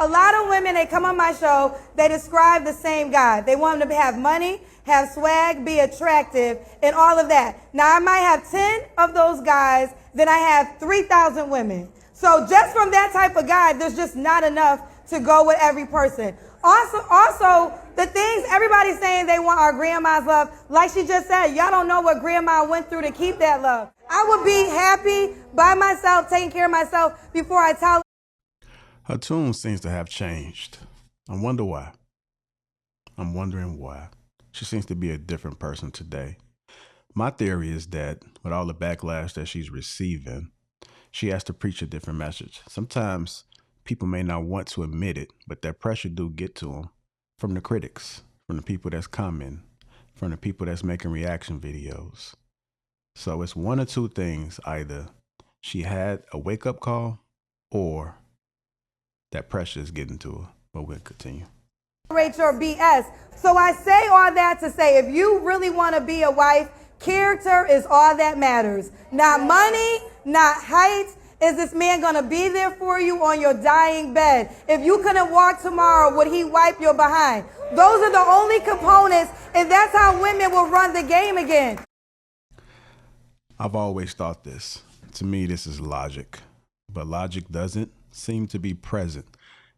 A lot of women, they come on my show, they describe the same guy. They want him to have money, have swag, be attractive, and all of that. Now, I might have 10 of those guys, then I have 3,000 women. So just from that type of guy, there's just not enough to go with every person. Also, the things everybody's saying they want our grandma's love, like she just said, y'all don't know what grandma went through to keep that love. I would be happy by myself, taking care of myself before I tell. Her tune seems to have changed. I wonder why. I'm wondering why. She seems to be a different person today. My theory is that with all the backlash that she's receiving, she has to preach a different message. Sometimes people may not want to admit it, but that pressure do get to them from the critics, from the people that's commenting, from the people that's making reaction videos. So it's one or two things. Either she had a wake-up call or that pressure is getting to her. But we'll continue. Your BS. So I say all that to say, if you really want to be a wife, character is all that matters. Not money, not height. Is this man going to be there for you on your dying bed? If you couldn't walk tomorrow, would he wipe your behind? Those are the only components, and that's how women will run the game again. I've always thought this. To me, this is logic. But logic doesn't seem to be present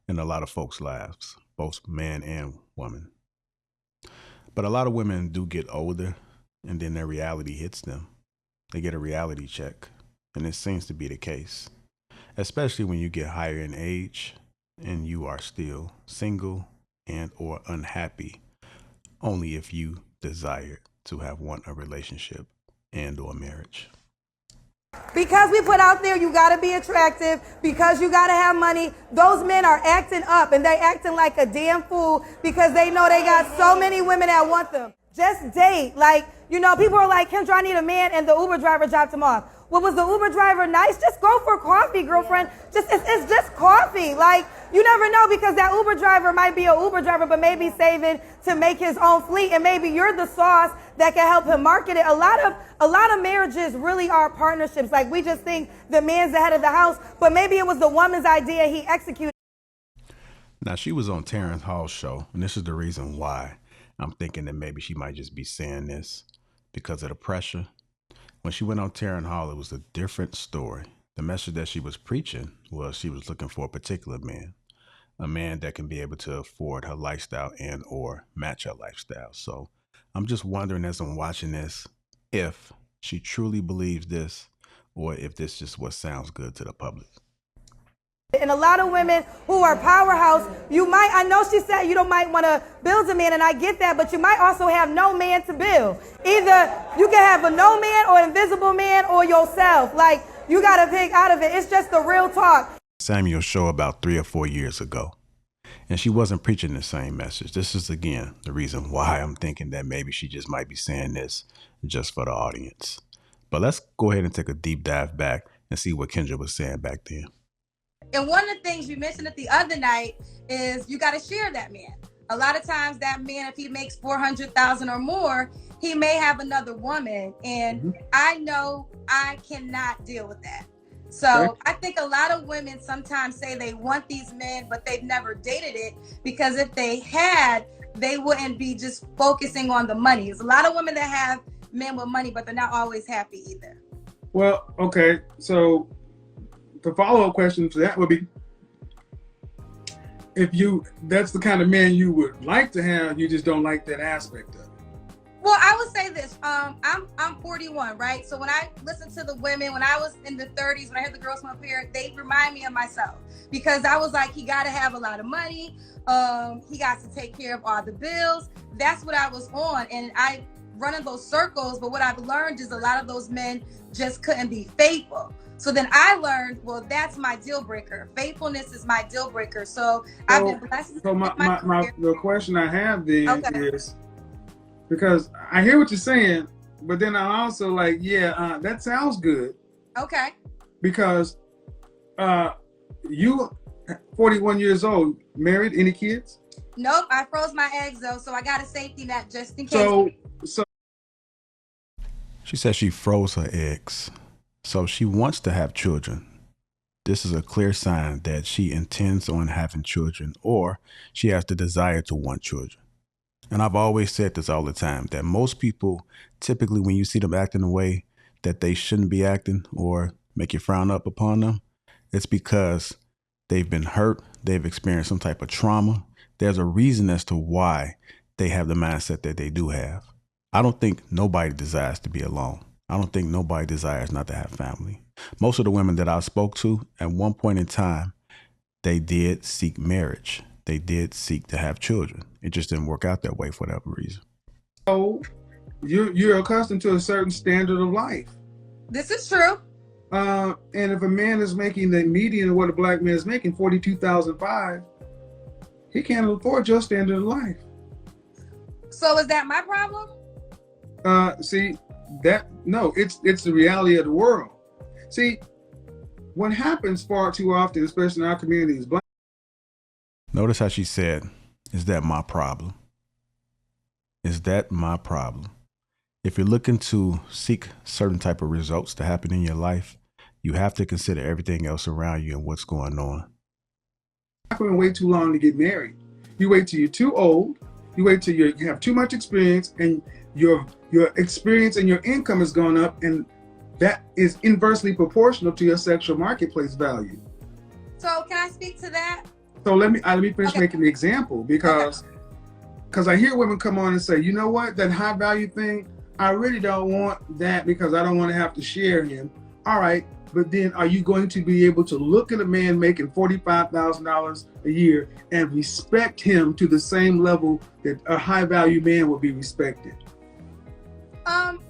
in a lot of folks' lives, both man and woman. But a lot of women do get older, and then their reality hits them. They get a reality check, and it seems to be the case, especially when you get higher in age and you are still single and or unhappy, only if you desire to want a relationship and or marriage. Because we put out there, you got to be attractive, because you got to have money. Those men are acting up, and they acting like a damn fool because they know they got so many women that want them. Just date. Like, you know, people are like, Kendra, I need a man, and the Uber driver dropped him off. Well, was the Uber driver nice? Just go for coffee, girlfriend. It's just coffee. Like, you never know, because that Uber driver might be an Uber driver, but maybe saving to make his own fleet, and maybe you're the sauce that can help him market it. A lot of marriages really are partnerships. Like, we just think the man's the head of the house, but maybe it was the woman's idea, he executed. Now, she was on Terrence Hall's show, and this is the reason why I'm thinking that maybe she might just be saying this because of the pressure. When she went on Terrence Hall, it was a different story. The message that she was preaching was she was looking for a particular man, a man that can be able to afford her lifestyle and or match her lifestyle. So I'm just wondering, as I'm watching this, if she truly believes this or if this just what sounds good to the public. And a lot of women who are powerhouse, I know she said you might want to build a man, and I get that, but you might also have no man to build. Either you can have a no man or invisible man or yourself. Like, you got to pick out of it. It's just the real talk. Samuel's show about 3 or 4 years ago, and she wasn't preaching the same message. This is, again, the reason why I'm thinking that maybe she just might be saying this just for the audience. But let's go ahead and take a deep dive back and see what Kendra was saying back then. And one of the things we mentioned it the other night is you got to share that man. A lot of times that man, if he makes $400,000 or more, he may have another woman. And I know I cannot deal with that. So I think a lot of women sometimes say they want these men, but they've never dated it, because if they had, they wouldn't be just focusing on the money. There's a lot of women that have men with money, but they're not always happy either. Well, okay. So the follow-up question to that would be, that's the kind of man you would like to have, you just don't like that aspect of it. Well, I would say this, I'm 41, right? So when I listen to the women, when I was in the 30s, when I heard the girls from up here, they remind me of myself, because I was like, he got to have a lot of money. He got to take care of all the bills. That's what I was on. And I run in those circles. But what I've learned is a lot of those men just couldn't be faithful. So then I learned, well, that's my deal breaker. Faithfulness is my deal breaker. So I've been blessed. So the question I have then is, because I hear what you're saying, but then I'm also like, that sounds good. Okay. Because you 41 years old, married, any kids? Nope, I froze my eggs though, so I got a safety net just in case. So she said she froze her eggs. So she wants to have children, this is a clear sign that she intends on having children, or she has the desire to want children. And I've always said this all the time, that most people, typically when you see them acting the way that they shouldn't be acting or make you frown up upon them, it's because they've been hurt, they've experienced some type of trauma. There's a reason as to why they have the mindset that they do have. I don't think nobody desires to be alone. I don't think nobody desires not to have family. Most of the women that I spoke to at one point in time, they did seek marriage. They did seek to have children. It just didn't work out that way for whatever reason. So you're accustomed to a certain standard of life. This is true. And if a man is making the median of what a black man is making, $42,500, he can't afford your standard of life. So is that my problem? See, it's the reality of the world. See, what happens far too often, especially in our community, is black. Notice how she said, "Is that my problem? Is that my problem?" If you're looking to seek certain type of results to happen in your life, you have to consider everything else around you and what's going on. Black women wait too long to get married. You wait till you're too old. You wait till you have too much experience, and your experience and your income has gone up, and that is inversely proportional to your sexual marketplace value. So can I speak to that? So let me finish making the example, because I hear women come on and say, you know what, that high value thing, I really don't want that because I don't want to have to share him. All right, but then are you going to be able to look at a man making $45,000 a year and respect him to the same level that a high value man would be respected?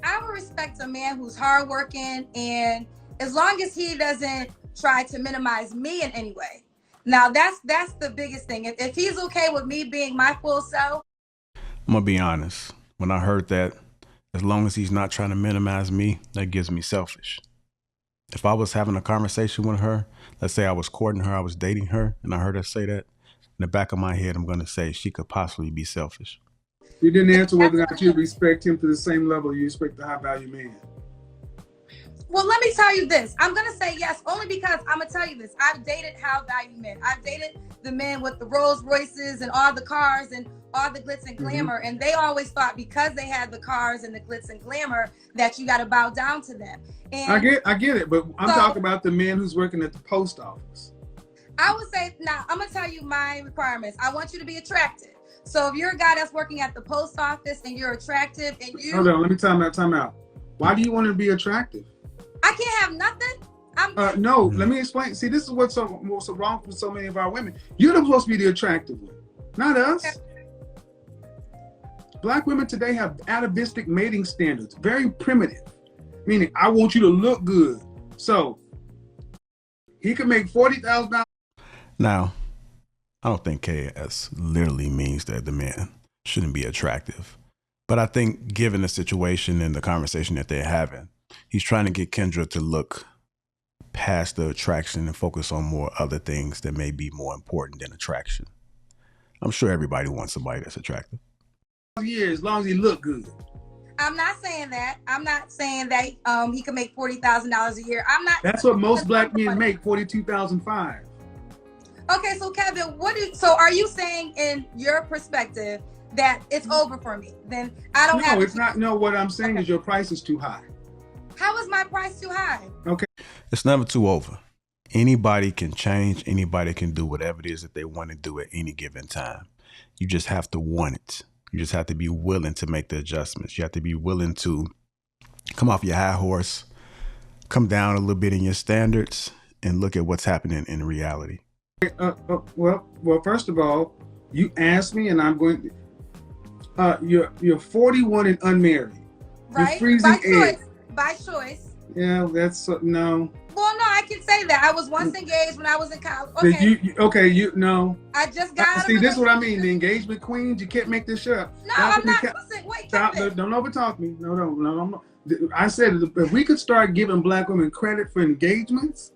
I would respect a man who's hardworking, and as long as he doesn't try to minimize me in any way. Now that's the biggest thing. If he's okay with me being my full self. I'm gonna be honest. When I heard that, as long as he's not trying to minimize me, that gives me selfish. If I was having a conversation with her, let's say I was courting her, I was dating her, and I heard her say that, in the back of my head, I'm gonna say she could possibly be selfish. You didn't answer whether or not you respect him to the same level you respect the high value man. Well, let me tell you this. I'm going to say yes, only because I'm going to tell you this. I've dated high value men. I've dated the men with the Rolls Royces and all the cars and all the glitz and glamour. And they always thought because they had the cars and the glitz and glamour that you got to bow down to them. And I get it. But I'm talking about the man who's working at the post office. I would say, now I'm going to tell you my requirements. I want you to be attractive. So if you're a guy that's working at the post office and you're attractive and you... Hold on, let me time out. Why do you want to be attractive? I can't have nothing. No, let me explain. See, this is what's so wrong for so many of our women. You're supposed to be the attractive one, not us. Okay. Black women today have atavistic mating standards, very primitive, meaning I want you to look good. So he could make $40,000. Now, I don't think KS literally means that the man shouldn't be attractive. But I think given the situation and the conversation that they're having, he's trying to get Kendra to look past the attraction and focus on more other things that may be more important than attraction. I'm sure everybody wants somebody that's attractive. Yeah, as long as he look good. I'm not saying that. I'm not saying that he could make $40,000 a year. I'm not. That's what most black men make, $42,500. Okay, so Kevin, so are you saying in your perspective that it's over for me? Then I don't have. No, it's not. No, what I'm saying is your price is too high. How is my price too high? Okay. It's never too over. Anybody can change. Anybody can do whatever it is that they want to do at any given time. You just have to want it. You just have to be willing to make the adjustments. You have to be willing to come off your high horse, come down a little bit in your standards, and look at what's happening in reality. Well, first of all, you asked me, and I'm going to, you're 41 and unmarried. Right. You're freezing eggs. By choice. Yeah, that's no. Well, no, I can say that. I was once engaged when I was in college. Okay. No. I just got See, this is what I mean. The engagement queens, you can't make this shit up. No, I'm not. Listen, wait, Kevin. Don't overtalk me. No. I said if we could start giving black women credit for engagements,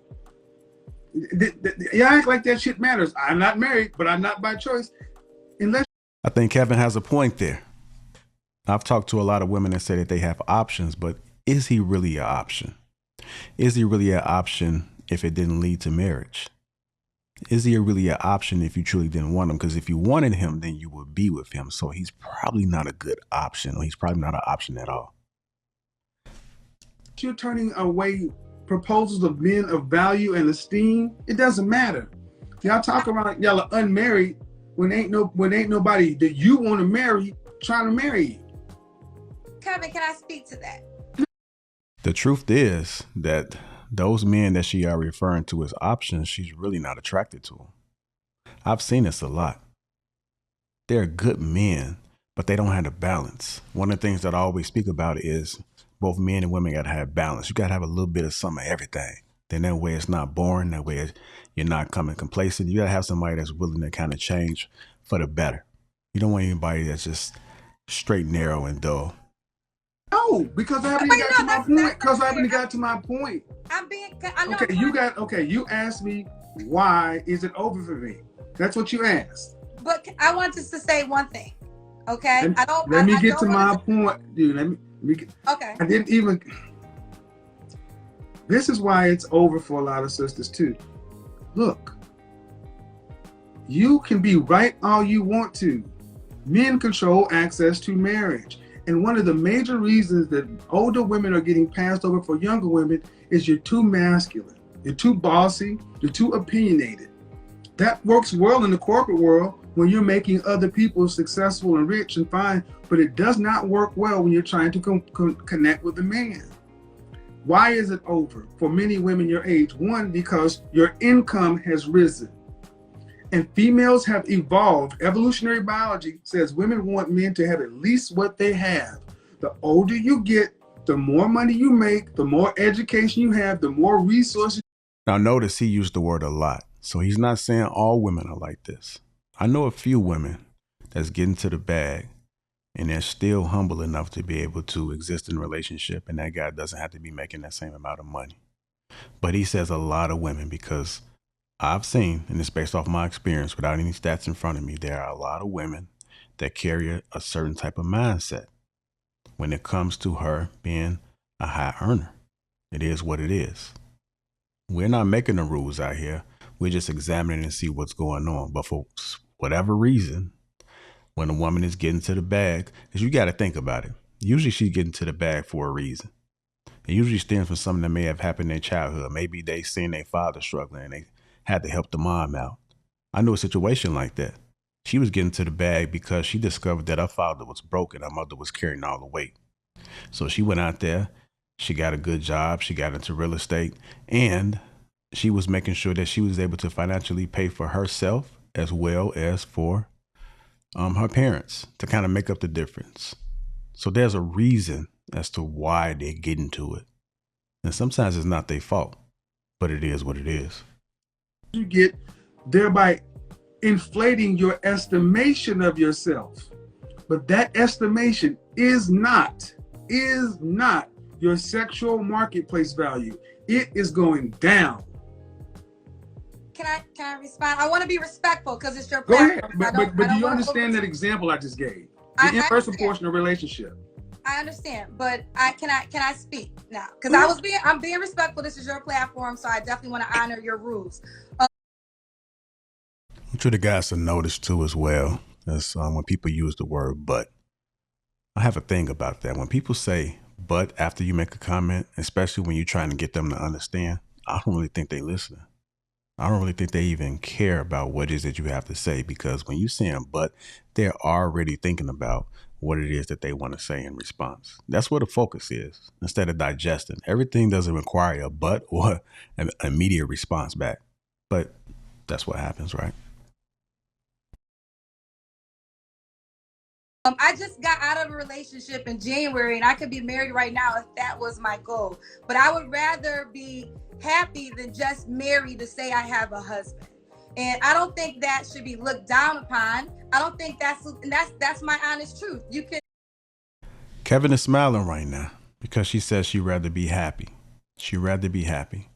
you act like that shit matters. I'm not married, but I'm not by choice. I think Kevin has a point there. I've talked to a lot of women that say that they have options, but is he really an option? Is he really an option if it didn't lead to marriage? Is he really an option if you truly didn't want him? Because if you wanted him, then you would be with him. So he's probably not a good option, or he's probably not an option at all. You're turning away proposals of men of value and esteem. It doesn't matter. Y'all talk about y'all are unmarried when ain't nobody that you want to marry trying to marry you. Kevin, can I speak to that? The truth is that those men that she are referring to as options, she's really not attracted to them. I've seen this a lot. They're good men, but they don't have the balance. One of the things that I always speak about is both men and women got to have balance. You got to have a little bit of some of everything. Then that way it's not boring. That way you're not coming complacent. You got to have somebody that's willing to kind of change for the better. You don't want anybody that's just straight, narrow, and dull. No, because I haven't got to my point. Because I haven't got to my point. You asked me, why is it over for me? That's what you asked. But I want just to say one thing, okay? Let me get to my point, dude. Let me get, okay. I didn't even. This is why it's over for a lot of sisters too. Look, you can be right all you want to. Men control access to marriage. And one of the major reasons that older women are getting passed over for younger women is you're too masculine, you're too bossy, you're too opinionated. That works well in the corporate world when you're making other people successful and rich and fine, but it does not work well when you're trying to connect with a man. Why is it over for many women your age? One, because your income has risen. And females have evolved. Evolutionary biology says women want men to have at least what they have. The older you get, the more money you make, the more education you have, the more resources. Now notice he used the word a lot. So he's not saying all women are like this. I know a few women that's getting to the bag and they're still humble enough to be able to exist in a relationship, and that guy doesn't have to be making that same amount of money. But he says a lot of women, because I've seen, and it's based off my experience without any stats in front of me, there are a lot of women that carry a certain type of mindset when it comes to her being a high earner. It is what it is. We're not making the rules out here. We're just examining and see what's going on. But for whatever reason, when a woman is getting to the bag, because you got to think about it, usually she's getting to the bag for a reason. It usually stems from something that may have happened in their childhood. Maybe they seen their father struggling and they had to help the mom out. I knew a situation like that. She was getting to the bag because she discovered that her father was broke and her mother was carrying all the weight. So she went out there, she got a good job, she got into real estate, and she was making sure that she was able to financially pay for herself as well as for her parents to kind of make up the difference. So there's a reason as to why they get into it. And sometimes it's not their fault, but it is what it is. You get, thereby inflating your estimation of yourself. But that estimation is not your sexual marketplace value. It is going down. Can I respond? I want to be respectful because it's your Go platform. ahead. But do you understand that example I just gave? The inverse proportional relationship. I understand, but can I speak now? Because I'm being respectful. This is your platform, so I definitely want to honor your rules. I want you guys to notice too as well as when people use the word "but." I have a thing about that. When people say "but" after you make a comment, especially when you're trying to get them to understand, I don't really think they listen. I don't really think they even care about what it is that you have to say, because when you say "but," they're already thinking about what it is that they want to say in response. That's where the focus is, instead of digesting. Everything doesn't require a "but" or an immediate response back. But that's what happens, right? I just got out of a relationship in January, and I could be married right now if that was my goal. But I would rather be happy than just married to say I have a husband. And I don't think that should be looked down upon. I don't think that's my honest truth. You can. Kevin is smiling right now because she says she'd rather be happy. She'd rather be happy.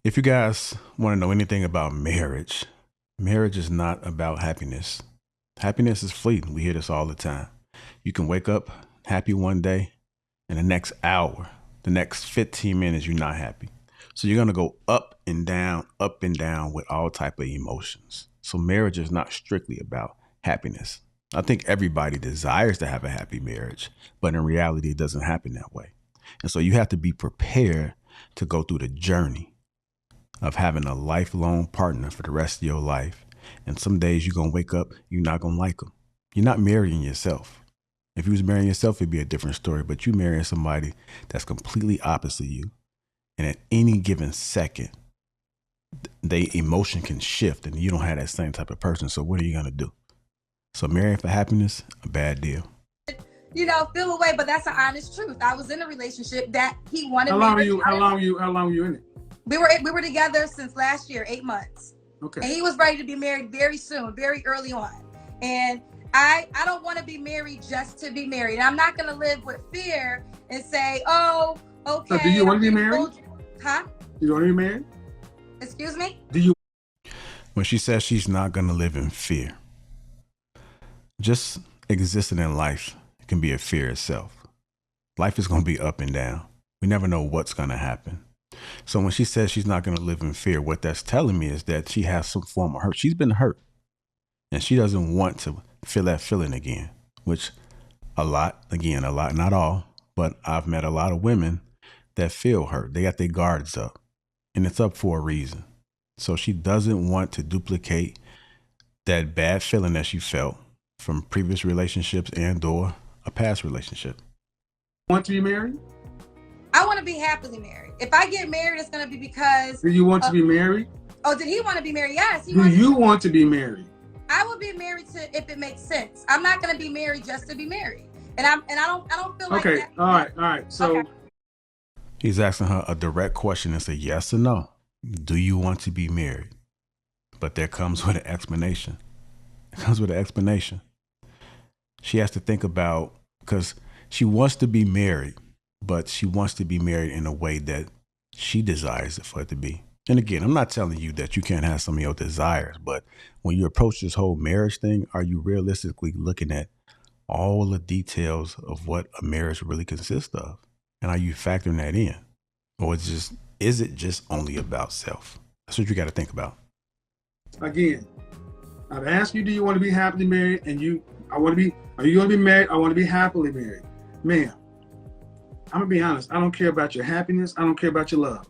If you guys want to know anything about marriage, marriage is not about happiness. Happiness is fleeting. We hear this all the time. You can wake up happy one day, and the next hour, the next 15 minutes, you're not happy. So you're going to go up and down, up and down with all type of emotions. So marriage is not strictly about happiness. I think everybody desires to have a happy marriage, but in reality, it doesn't happen that way. And so you have to be prepared to go through the journey of having a lifelong partner for the rest of your life. And some days you're going to wake up, you're not going to like them. You're not marrying yourself. If you was marrying yourself, it'd be a different story, but you marrying somebody that's completely opposite you. And at any given second, their emotion can shift and you don't have that same type of person. So what are you going to do? So marrying for happiness, a bad deal. You know, feel away, but that's an honest truth. I was in a relationship that he wanted. How long were you in it? We were together since last year, 8 months. Okay. And he was ready to be married very soon, very early on. And I don't want to be married just to be married. And I'm not going to live with fear and say, oh, okay. So do you want to be married? Huh? You want to be married? Excuse me? Do you? When she says she's not going to live in fear, just existing in life can be a fear itself. Life is going to be up and down. We never know what's going to happen. So when she says she's not going to live in fear, what that's telling me is that she has some form of hurt. She's been hurt and she doesn't want to feel that feeling again, which a lot, not all, but I've met a lot of women that feel hurt. They got their guards up and it's up for a reason. So she doesn't want to duplicate that bad feeling that she felt from previous relationships and or a past relationship. Want to be married? I want to be happily married. If I get married, it's going to be because... Do you want to be married? Oh, did he want to be married? Yes. Do you want to be married? I would be married to if it makes sense. I'm not going to be married just to be married. And I don't feel like okay. that. All right. So okay. He's asking her a direct question and say yes or no. Do you want to be married? But there comes with an explanation. It comes with an explanation. She has to think about, because she wants to be married, but she wants to be married in a way that she desires it for it to be. And again, I'm not telling you that you can't have some of your desires, but when you approach this whole marriage thing, are you realistically looking at all the details of what a marriage really consists of? And are you factoring that in? Or is it just only about self? That's what you got to think about. Again, I've asked you, do you want to be happily married? And are you going to be married? I want to be happily married. Ma'am, I'm going to be honest. I don't care about your happiness. I don't care about your love.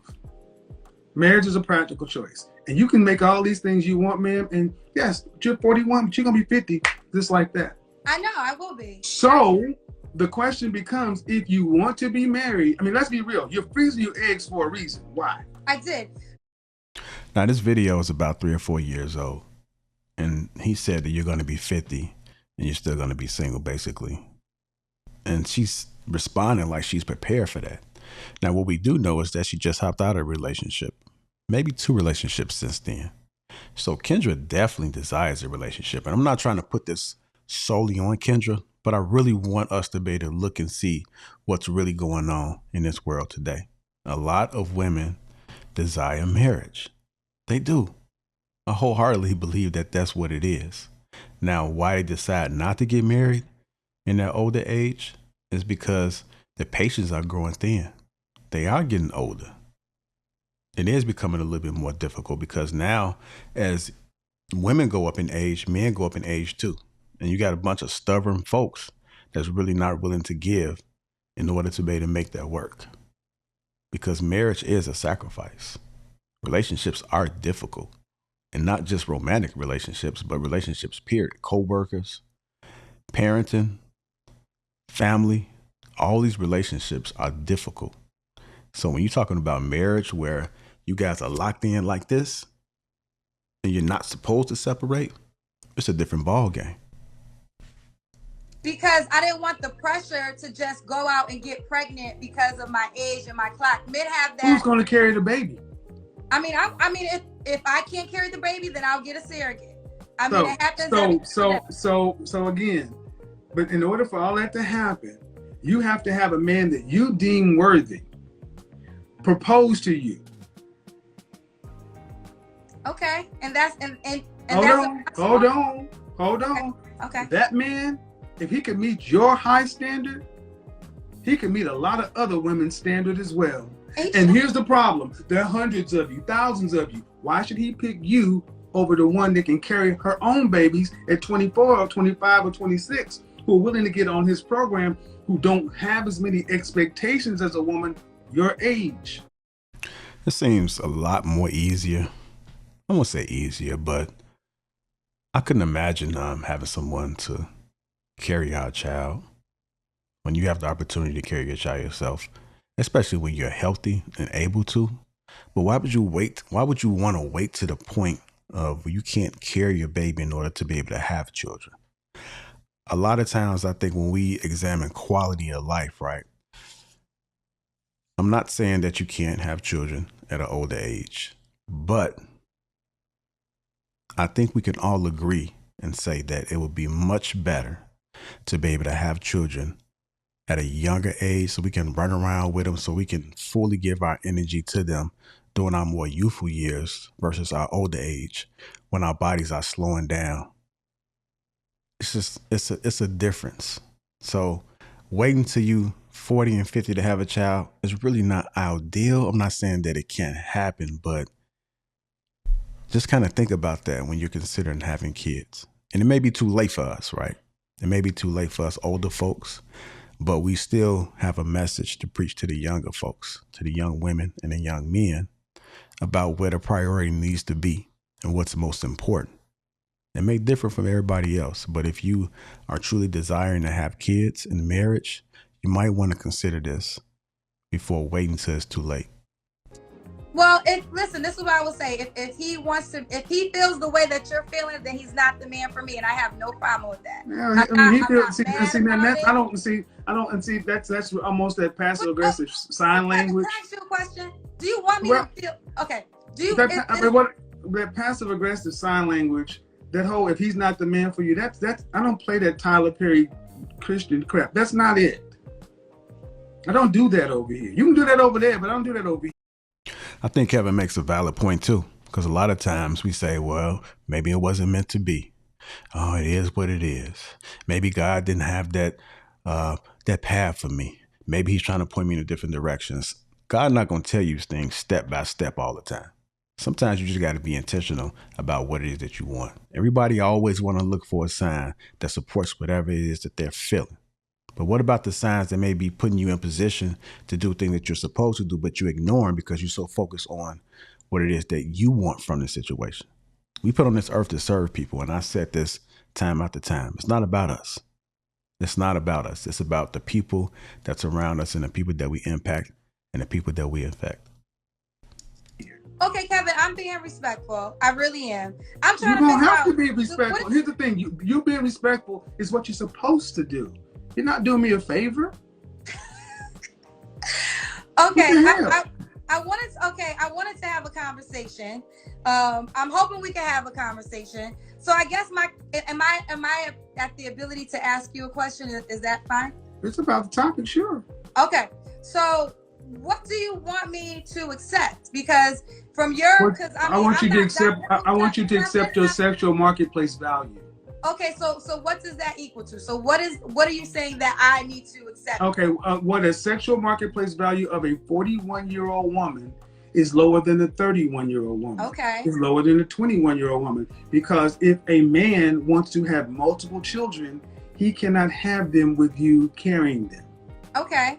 Marriage is a practical choice. And you can make all these things you want, ma'am. And yes, you're 41, but you're going to be 50, just like that. I know, I will be. So the question becomes, if you want to be married, I mean, let's be real. You're freezing your eggs for a reason. Why? I did. Now, this video is about 3 or 4 years old. And he said that you're going to be 50 and you're still going to be single, basically. And she's responding like she's prepared for that. Now, what we do know is that she just hopped out of a relationship, maybe 2 relationships since then. So Kendra definitely desires a relationship. And I'm not trying to put this solely on Kendra, but I really want us to be able to look and see what's really going on in this world today. A lot of women desire marriage. They do. I wholeheartedly believe that that's what it is. Now, why they decide not to get married in their older age is because their patience are growing thin. They are getting older. It is becoming a little bit more difficult because now as women go up in age, men go up in age too. And you got a bunch of stubborn folks that's really not willing to give in order to be able to make that work. Because marriage is a sacrifice. Relationships are difficult. And not just romantic relationships, but relationships, period. Co-workers, parenting, family, all these relationships are difficult. So when you're talking about marriage where you guys are locked in like this and you're not supposed to separate, it's a different ball game. Because I didn't want the pressure to just go out and get pregnant because of my age and my clock. Men have that. Who's going to carry the baby? I mean, if I can't carry the baby, then I'll get a surrogate. I mean, it happens. So again, but in order for all that to happen, you have to have a man that you deem worthy propose to you. Okay, and that's hold on. Okay. That man, if he could meet your high standard, he could meet a lot of other women's standard as well. And here's the problem. There are hundreds of you, thousands of you. Why should he pick you over the one that can carry her own babies at 24 or 25 or 26 who are willing to get on his program, who don't have as many expectations as a woman your age? It seems a lot more easier. I won't say easier, but I couldn't imagine having someone to carry our child when you have the opportunity to carry your child yourself, especially when you're healthy and able to. But why would you wait? Why would you want to wait to the point of where you can't carry your baby in order to be able to have children? A lot of times I think when we examine quality of life, right? I'm not saying that you can't have children at an older age, but I think we can all agree and say that it would be much better to be able to have children at a younger age so we can run around with them, so we can fully give our energy to them during our more youthful years versus our older age when our bodies are slowing down. It's a difference. So waiting till you 40 and 50 to have a child is really not ideal. I'm not saying that it can't happen, but just kind of think about that when you're considering having kids. And it may be too late for us, right? It may be too late for us older folks, but we still have a message to preach to the younger folks, to the young women and the young men about where the priority needs to be and what's most important. It may differ from everybody else, but if you are truly desiring to have kids in marriage, you might want to consider this before waiting till it's too late. Well, listen, this is what I will say. If he feels the way that you're feeling, then he's not the man for me, and I have no problem with that. Yeah, I don't see that's almost that passive aggressive sign language. Can I ask you a question? Do you want me to feel okay? Do you that passive aggressive sign language, that whole if he's not the man for you, that's I don't play that Tyler Perry Christian crap. That's not it. I don't do that over here. You can do that over there, but I don't do that over here. I think Kevin makes a valid point too, because a lot of times we say, well, maybe it wasn't meant to be. Oh, it is what it is. Maybe God didn't have that path for me. Maybe he's trying to point me in different directions. God's not going to tell you things step by step all the time. Sometimes you just got to be intentional about what it is that you want. Everybody always want to look for a sign that supports whatever it is that they're feeling. But what about the signs that may be putting you in position to do things that you're supposed to do, but you ignore them because you're so focused on what it is that you want from the situation? We put on this earth to serve people, and I said this time after time. It's not about us. It's not about us. It's about the people that's around us and the people that we impact and the people that we affect. Okay, Kevin, I'm being respectful. I really am. I'm trying to figure out. You don't have to be respectful. Here's the thing. You being respectful is what you're supposed to do. You're not doing me a favor. Okay, I wanted to have a conversation. I'm hoping we can have a conversation. So I guess am I at the ability to ask you a question? Is that fine? It's about the topic, sure. Okay. So what do you want me to accept? Because from your, I want you to accept your sexual marketplace value. Okay, so what does that equal to? So what are you saying that I need to accept? Okay, what a sexual marketplace value of a 41-year-old woman is lower than a 31-year-old woman. Okay. Is lower than a 21-year-old woman. Because if a man wants to have multiple children, he cannot have them with you carrying them. Okay,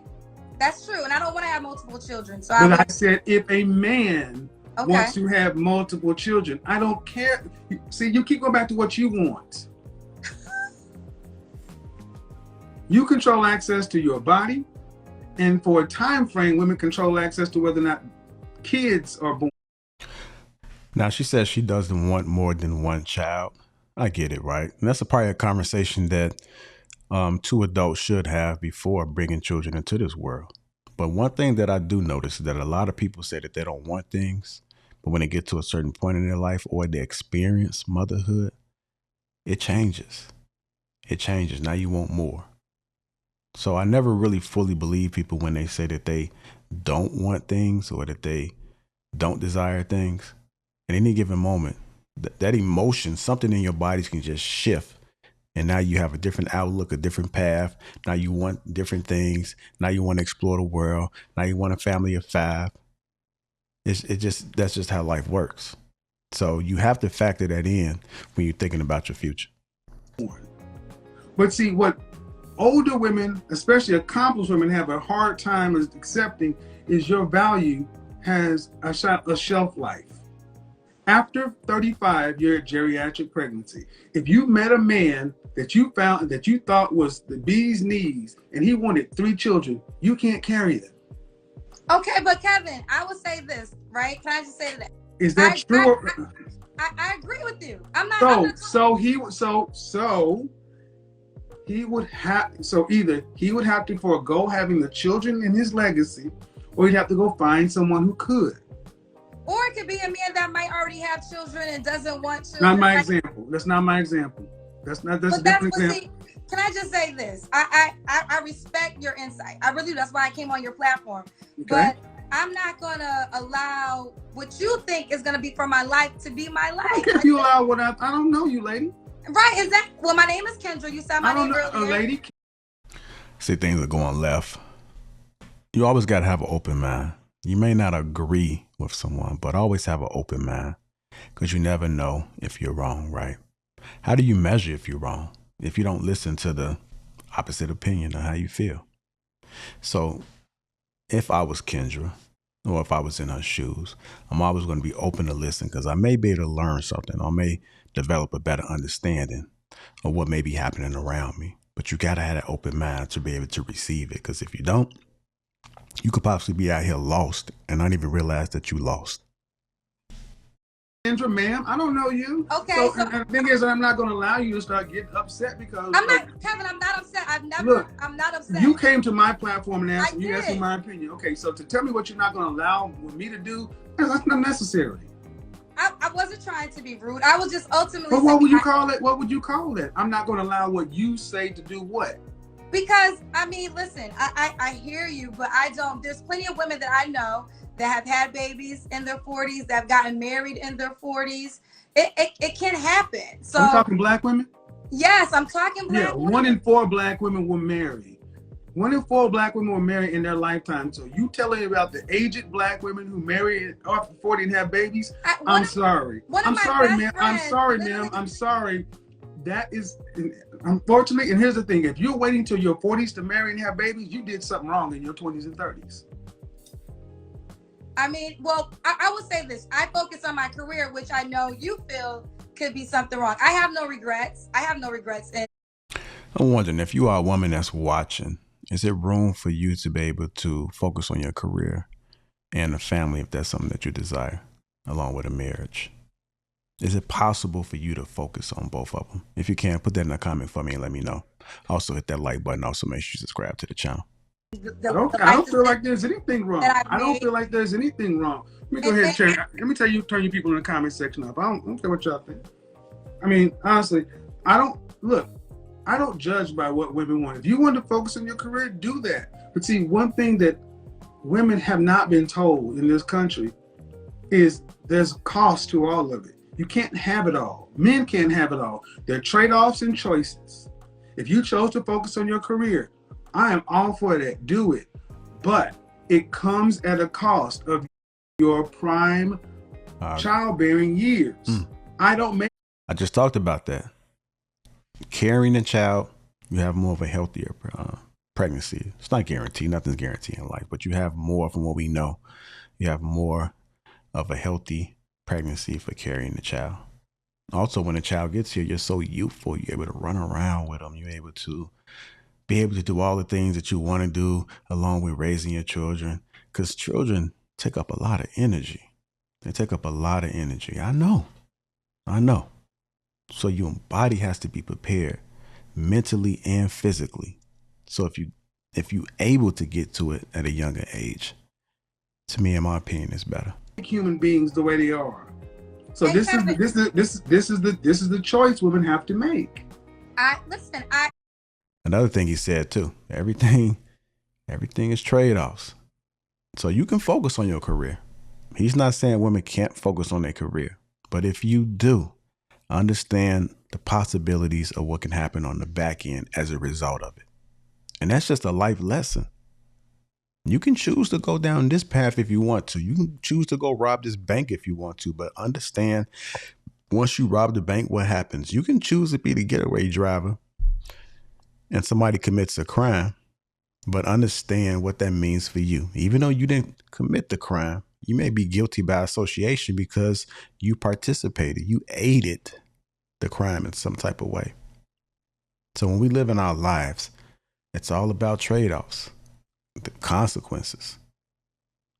that's true. And I don't want to have multiple children. So I said if a man wants to have multiple children, I don't care. See, you keep going back to what you want. You control access to your body, and for a time frame, women control access to whether or not kids are born. Now, she says she doesn't want more than one child. I get it, right? And that's probably a conversation that two adults should have before bringing children into this world. But one thing that I do notice is that a lot of people say that they don't want things, but when they get to a certain point in their life or they experience motherhood, it changes. It changes. Now you want more. So I never really fully believe people when they say that they don't want things or that they don't desire things. At any given moment, that emotion, something in your bodies can just shift And now you have a different outlook, a different path. Now you want different things. Now you want to explore the world. Now you want a family of 5. That's just how life works. So you have to factor that in when you're thinking about your future. But see, what older women, especially accomplished women, have a hard time accepting is your value has a shelf life. After 35, you're at geriatric pregnancy. If you met a man that you found that you thought was the bee's knees and he wanted 3 children, you can't carry them. Okay, but Kevin, I would say this, right? Can I just say that? Is that true? I agree with you. I'm not. So either he would have to forego having the children in his legacy, or he'd have to go find someone who could. Or it could be a man that might already have children and doesn't want children. Not my example. That's not my example. That's a different example. See, can I just say this? I respect your insight. I really do. That's why I came on your platform. Okay. But I'm not gonna allow what you think is gonna be for my life to be my life. Okay, if you allow what I don't know you, lady. Right? Is that? Well, my name is Kendra. You said my name earlier. Lady. See, things are going left. You always gotta have an open mind. You may not agree with someone, but always have an open mind, because you never know if you're wrong, right? How do you measure if you're wrong? If you don't listen to the opposite opinion of how you feel. So if I was Kendra, or if I was in her shoes, I'm always going to be open to listen, because I may be able to learn something, or may develop a better understanding of what may be happening around me. But you got to have an open mind to be able to receive it, because if you don't, you could possibly be out here lost and not even realize that you lost. Kendra, ma'am, I don't know you. Okay. So the thing is, I'm not going to allow you to start getting upset because I'm not, Kevin. I'm not upset. I'm not upset. You came to my platform and asked me my opinion. Okay, so to tell me what you're not going to allow me to do, that's not necessary. I wasn't trying to be rude. I was just ultimately. But what would you call it? What would you call it? I'm not going to allow what you say to do what? Because, I mean, listen, I hear you, but I don't. There's plenty of women that I know that have had babies in their 40s, that have gotten married in their 40s. It can happen. So, are you talking black women? Yes, I'm talking black women. 1 in 4 black women were married. 1 in 4 black women were married in their lifetime. So you telling me about the aged black women who marry after 40 and have babies? I'm sorry. I'm sorry, ma'am. I'm sorry. That is, unfortunately, and here's the thing. If you're waiting till your 40s to marry and have babies, you did something wrong in your 20s and 30s. I mean, well, I would say this. I focus on my career, which I know you feel could be something wrong. I have no regrets. And I'm wondering, if you are a woman that's watching, is there room for you to be able to focus on your career and a family, if that's something that you desire, along with a marriage? Is it possible for you to focus on both of them? If you can, put that in a comment for me and let me know. Also, hit that like button. Also, make sure you subscribe to the channel. I don't feel like there's anything wrong. I don't feel like there's anything wrong. Let me go ahead and change. Let me tell you, turn you people in the comment section up. I don't care what y'all think. I mean, honestly, I don't judge by what women want. If you want to focus on your career, do that. But see, one thing that women have not been told in this country is there's a cost to all of it. You can't have it all. Men can't have it all. There are trade-offs and choices. If you chose to focus on your career, I am all for that. Do it. But it comes at a cost of your prime childbearing years. I just talked about that. Carrying a child, you have more of a healthier pregnancy. It's not guaranteed. Nothing's guaranteed in life, but you have more, from what we know, you have more of a healthy pregnancy for carrying the child. Also, when the child gets here, you're so youthful. You're able to run around with them. You're able to do all the things that you want to do along with raising your children, because children take up a lot of energy. They take up a lot of energy. I know. So your body has to be prepared mentally and physically. So if you able to get to it at a younger age, to me, in my opinion, it's better. Human beings the way they are. So this is the choice women have to make. Another thing he said too, everything is trade-offs. So you can focus on your career. He's not saying women can't focus on their career, but if you do, understand the possibilities of what can happen on the back end as a result of it. And that's just a life lesson. You can choose to go down this path if you want to. You can choose to go rob this bank if you want to, but understand once you rob the bank, what happens? You can choose to be the getaway driver and somebody commits a crime, but understand what that means for you. Even though you didn't commit the crime, you may be guilty by association because you participated, you aided the crime in some type of way. So when we live in our lives, it's all about trade-offs, the consequences.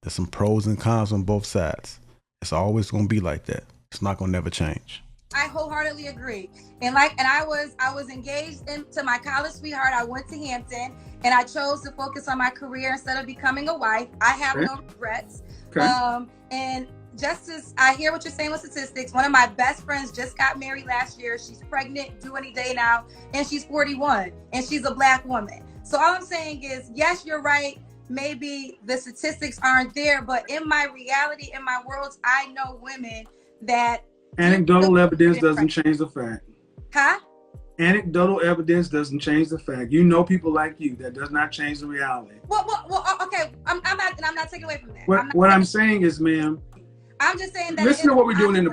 There's some pros and cons on both sides. It's always going to be like that. It's not going to never change. I wholeheartedly agree. And I was engaged into my college sweetheart. I went to Hampton and I chose to focus on my career instead of becoming a wife. I have no regrets. Okay. And just as I hear what you're saying with statistics, one of my best friends just got married last year. She's pregnant, due any day now, and she's 41, and she's a Black woman. So all I'm saying is, yes, you're right. Maybe the statistics aren't there, but in my reality, in my worlds, I know women that anecdotal evidence doesn't change the fact. Huh? Anecdotal evidence doesn't change the fact. You know people like you. That does not change the reality. Well, okay. I'm not taking away from that. What I'm saying is, ma'am, I'm just saying that. Listen to what we're doing in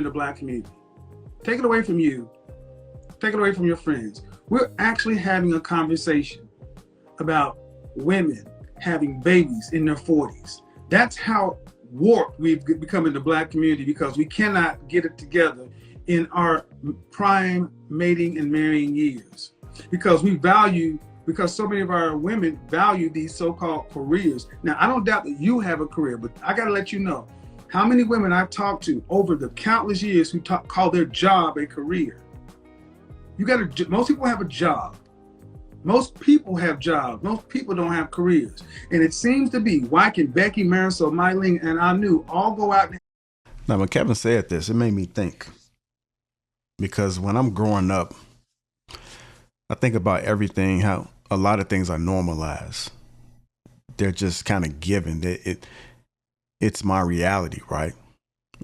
the Black community. Take it away from you. Take it away from your friends. We're actually having a conversation about women having babies in their 40s. That's how warped we've become in the Black community, because we cannot get it together in our prime mating and marrying years, because so many of our women value these so-called careers. Now, I don't doubt that you have a career, but I got to let you know how many women I've talked to over the countless years who call their job a career. Most people have a job. Most people have jobs. Most people don't have careers. And it seems to be, why can Becky, Marisol, Mylene, and Anu all go out? Now, when Kevin said this, it made me think. Because when I'm growing up, I think about everything, how a lot of things are normalized. They're just kind of given. It's my reality, right?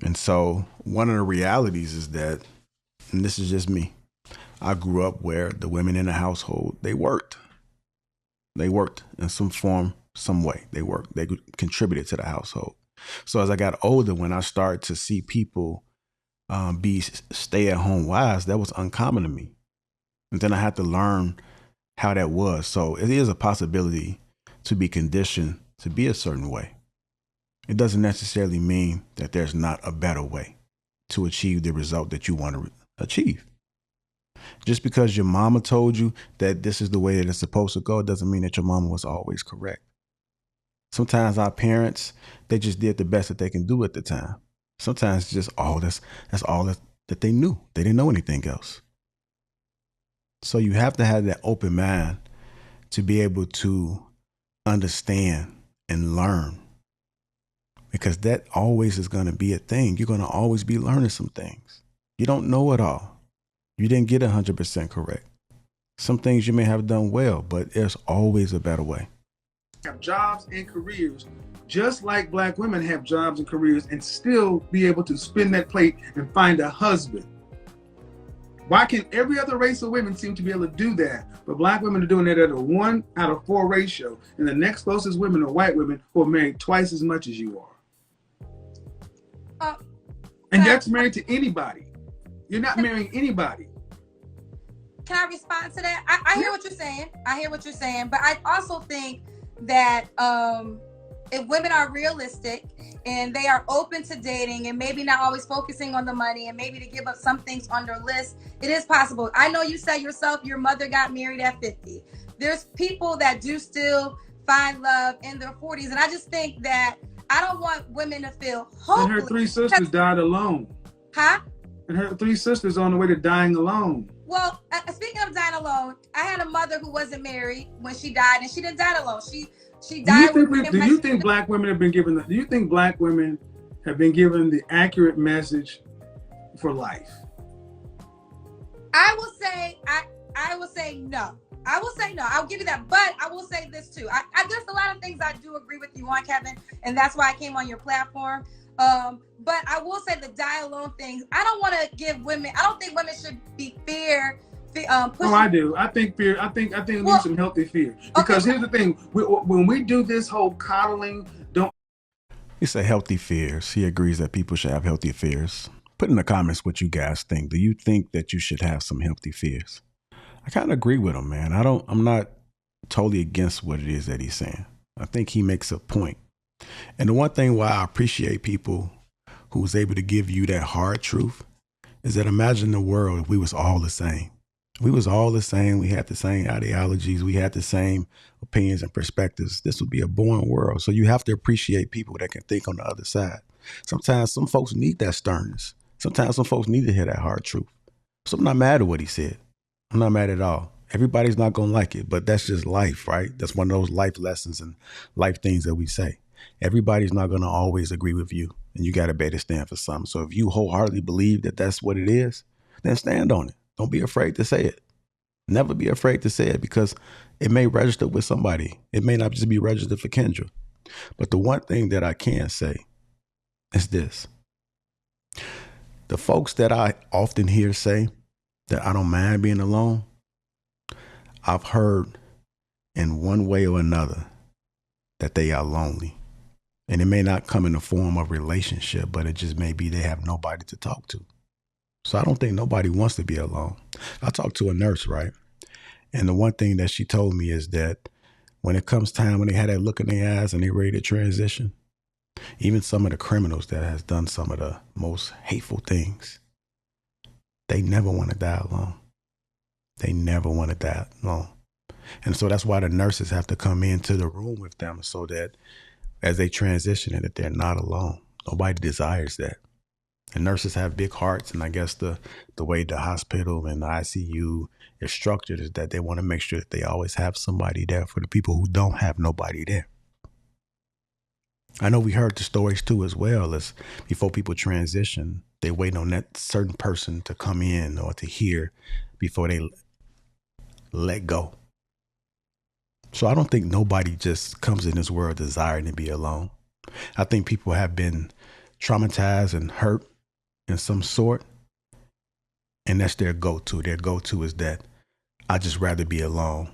And so one of the realities is that, and this is just me, I grew up where the women in the household, they worked. They worked in some form, some way. They worked. They contributed to the household. So as I got older, when I started to see people be stay-at-home wives, that was uncommon to me. And then I had to learn how that was. So it is a possibility to be conditioned to be a certain way. It doesn't necessarily mean that there's not a better way to achieve the result that you want to achieve. Just because your mama told you that this is the way that it's supposed to go, doesn't mean that your mama was always correct. Sometimes our parents, they just did the best that they can do at the time. Sometimes it's just that's all that they knew. They didn't know anything else. So you have to have that open mind to be able to understand and learn, because that always is going to be a thing. You're going to always be learning some things. You don't know it all. You didn't get 100% correct. Some things you may have done well, but there's always a better way. Have jobs and careers, just like Black women have jobs and careers, and still be able to spin that plate and find a husband. Why can every other race of women seem to be able to do that, but Black women are doing it at a 1 out of 4 ratio, and the next closest women are white women who are married twice as much as you are. And that's married to anybody. You're not marrying anybody. Can I respond to that? I hear what you're saying. I hear what you're saying. But I also think that if women are realistic and they are open to dating and maybe not always focusing on the money and maybe to give up some things on their list, it is possible. I know you said yourself, your mother got married at 50. There's people that do still find love in their 40s. And I just think that I don't want women to feel hopeless. And her 3 sisters died alone. Huh? And her 3 sisters on the way to dying alone. Well, speaking of dying alone, I had a mother who wasn't married when she died, and she didn't die alone. She died. Do you think Black women have been given the accurate message for life? I will say no. I will say no. I'll give you that. But I will say this too. There's a lot of things I do agree with you on, Kevin, and that's why I came on your platform. But I will say the die alone things. I don't want to give women. I don't think women should be pushing. Oh, I do. I think fear. I think it needs some healthy fear. Because here's the thing: when we do this whole coddling, don't. He said healthy fears. He agrees that people should have healthy fears. Put in the comments what you guys think. Do you think that you should have some healthy fears? I kind of agree with him, man. I'm not totally against what it is that he's saying. I think he makes a point. And the one thing why I appreciate people who's able to give you that hard truth is that imagine the world if we was all the same. We was all the same. We had the same ideologies. We had the same opinions and perspectives. This would be a boring world. So you have to appreciate people that can think on the other side. Sometimes some folks need that sternness. Sometimes some folks need to hear that hard truth. So I'm not mad at what he said. I'm not mad at all. Everybody's not going to like it, but that's just life, right? That's one of those life lessons and life things that we say. Everybody's not going to always agree with you, and you got to better stand for something. So if you wholeheartedly believe that that's what it is, then stand on it. Don't be afraid to say it. Never be afraid to say it because it may register with somebody. It may not just be registered for Kendra. But the one thing that I can say is this. The folks that I often hear say that I don't mind being alone, I've heard in one way or another that they are lonely. And it may not come in the form of relationship, but it just may be they have nobody to talk to. So I don't think nobody wants to be alone. I talked to a nurse, right? And the one thing that she told me is that when it comes time when they had that look in their eyes and they're ready to transition, even some of the criminals that has done some of the most hateful things, they never want to die alone. They never want to die alone. And so that's why the nurses have to come into the room with them so that as they transition that they're not alone. Nobody desires that. And nurses have big hearts, and I guess the way the hospital and the ICU is structured is that they want to make sure that they always have somebody there for the people who don't have nobody there. I know we heard the stories too as well as before people transition, they wait on that certain person to come in or to hear before they let go. So I don't think nobody just comes in this world desiring to be alone. I think people have been traumatized and hurt in some sort, and that's their go-to. Their go-to is that I just rather be alone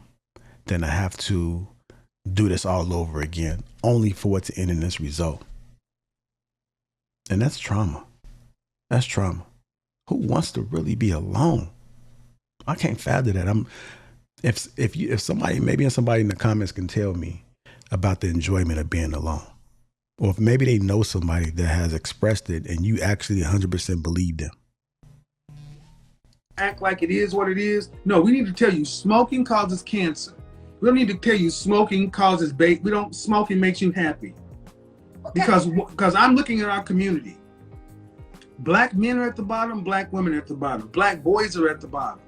than to have to do this all over again, only for it to end in this result. And that's trauma. That's trauma. Who wants to really be alone? I can't fathom that. If somebody, maybe somebody in the comments can tell me about the enjoyment of being alone. Or if maybe they know somebody that has expressed it and you actually 100% believe them. Act like it is what it is. No, we need to tell you smoking causes cancer. We don't need to tell you smoking causes smoking makes you happy. Okay. Because I'm looking at our community. Black men are at the bottom, black women are at the bottom, black boys are at the bottom.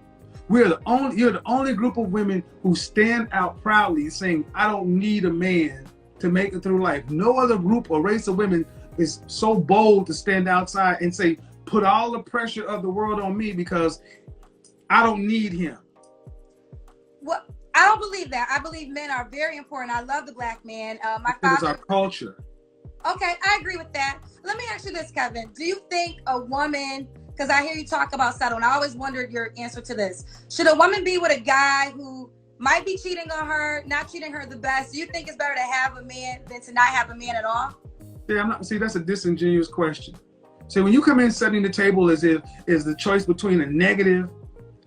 You're the only group of women who stand out proudly saying, I don't need a man to make it through life. No other group or race of women is so bold to stand outside and say, put all the pressure of the world on me because I don't need him. Well, I don't believe that. I believe men are very important. I love the black man. My father. It's our culture. Okay, I agree with that. Let me ask you this, Kevin. Do you think a woman, because I hear you talk about settle, and I always wondered your answer to this. Should a woman be with a guy who might be cheating on her, not treating her the best? Do you think it's better to have a man than to not have a man at all? Yeah, that's a disingenuous question. So when you come in setting the table as if is the choice between a negative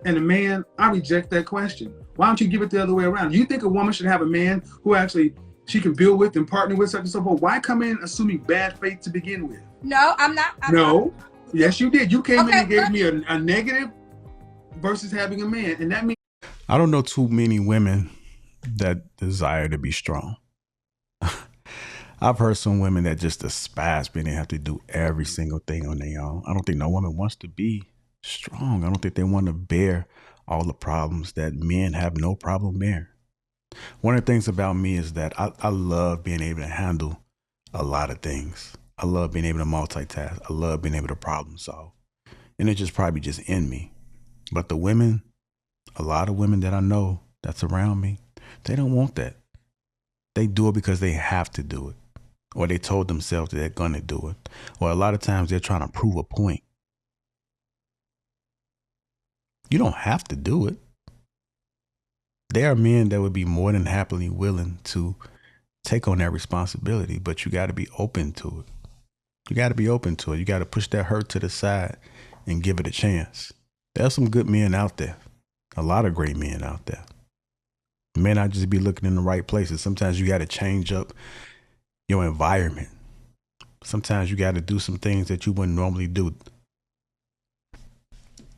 and a man, I reject that question. Why don't you give it the other way around? Do you think a woman should have a man who actually she can build with and partner with, such and so forth? Why come in assuming bad faith to begin with? No, I'm not. No. Yes, you did. You came in and gave me a negative versus having a man. And that means I don't know too many women that desire to be strong. I've heard some women that just despise being able to do every single thing on their own. I don't think no woman wants to be strong. I don't think they want to bear all the problems that men have no problem bearing. One of the things about me is that I love being able to handle a lot of things. I love being able to multitask. I love being able to problem solve. And it's just probably just in me. But the women, a lot of women that I know that's around me, they don't want that. They do it because they have to do it. or they told themselves that they're going to do it, or a lot of times they're trying to prove a point. You don't have to do it. There are men that would be more than happily willing to take on that responsibility, but you got to be open to it. You got to be open to it. You got to push that hurt to the side and give it a chance. There's some good men out there, a lot of great men out there. You may not just be looking in the right places. Sometimes you got to change up your environment. Sometimes you got to do some things that you wouldn't normally do.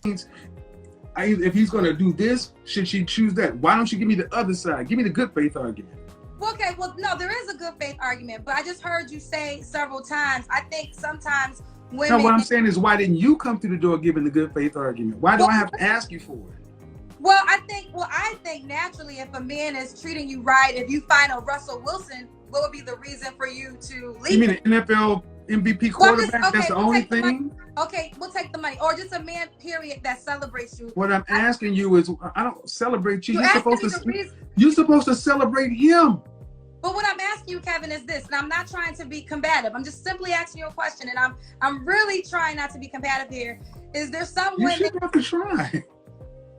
If he's going to do this, should she choose that? Why don't you give me the other side? Give me the good faith argument. Okay, well, no, there is a good faith argument, but I just heard you say several times, I think sometimes women... No, what I'm saying is, why didn't you come through the door giving the good faith argument? Why do I have to ask you for it? Well, I think naturally, if a man is treating you right, if you find a Russell Wilson, what would be the reason for you to leave? You mean an NFL MVP quarterback? That's the only thing? Okay, we'll take the money. Or just a man, period, that celebrates you. What I'm asking you is, I don't celebrate you. You're supposed to celebrate him. But what I'm asking you, Kevin, is this, and I'm not trying to be combative. I'm just simply asking you a question, and I'm really trying not to be combative here. Is there some women... You should have to try.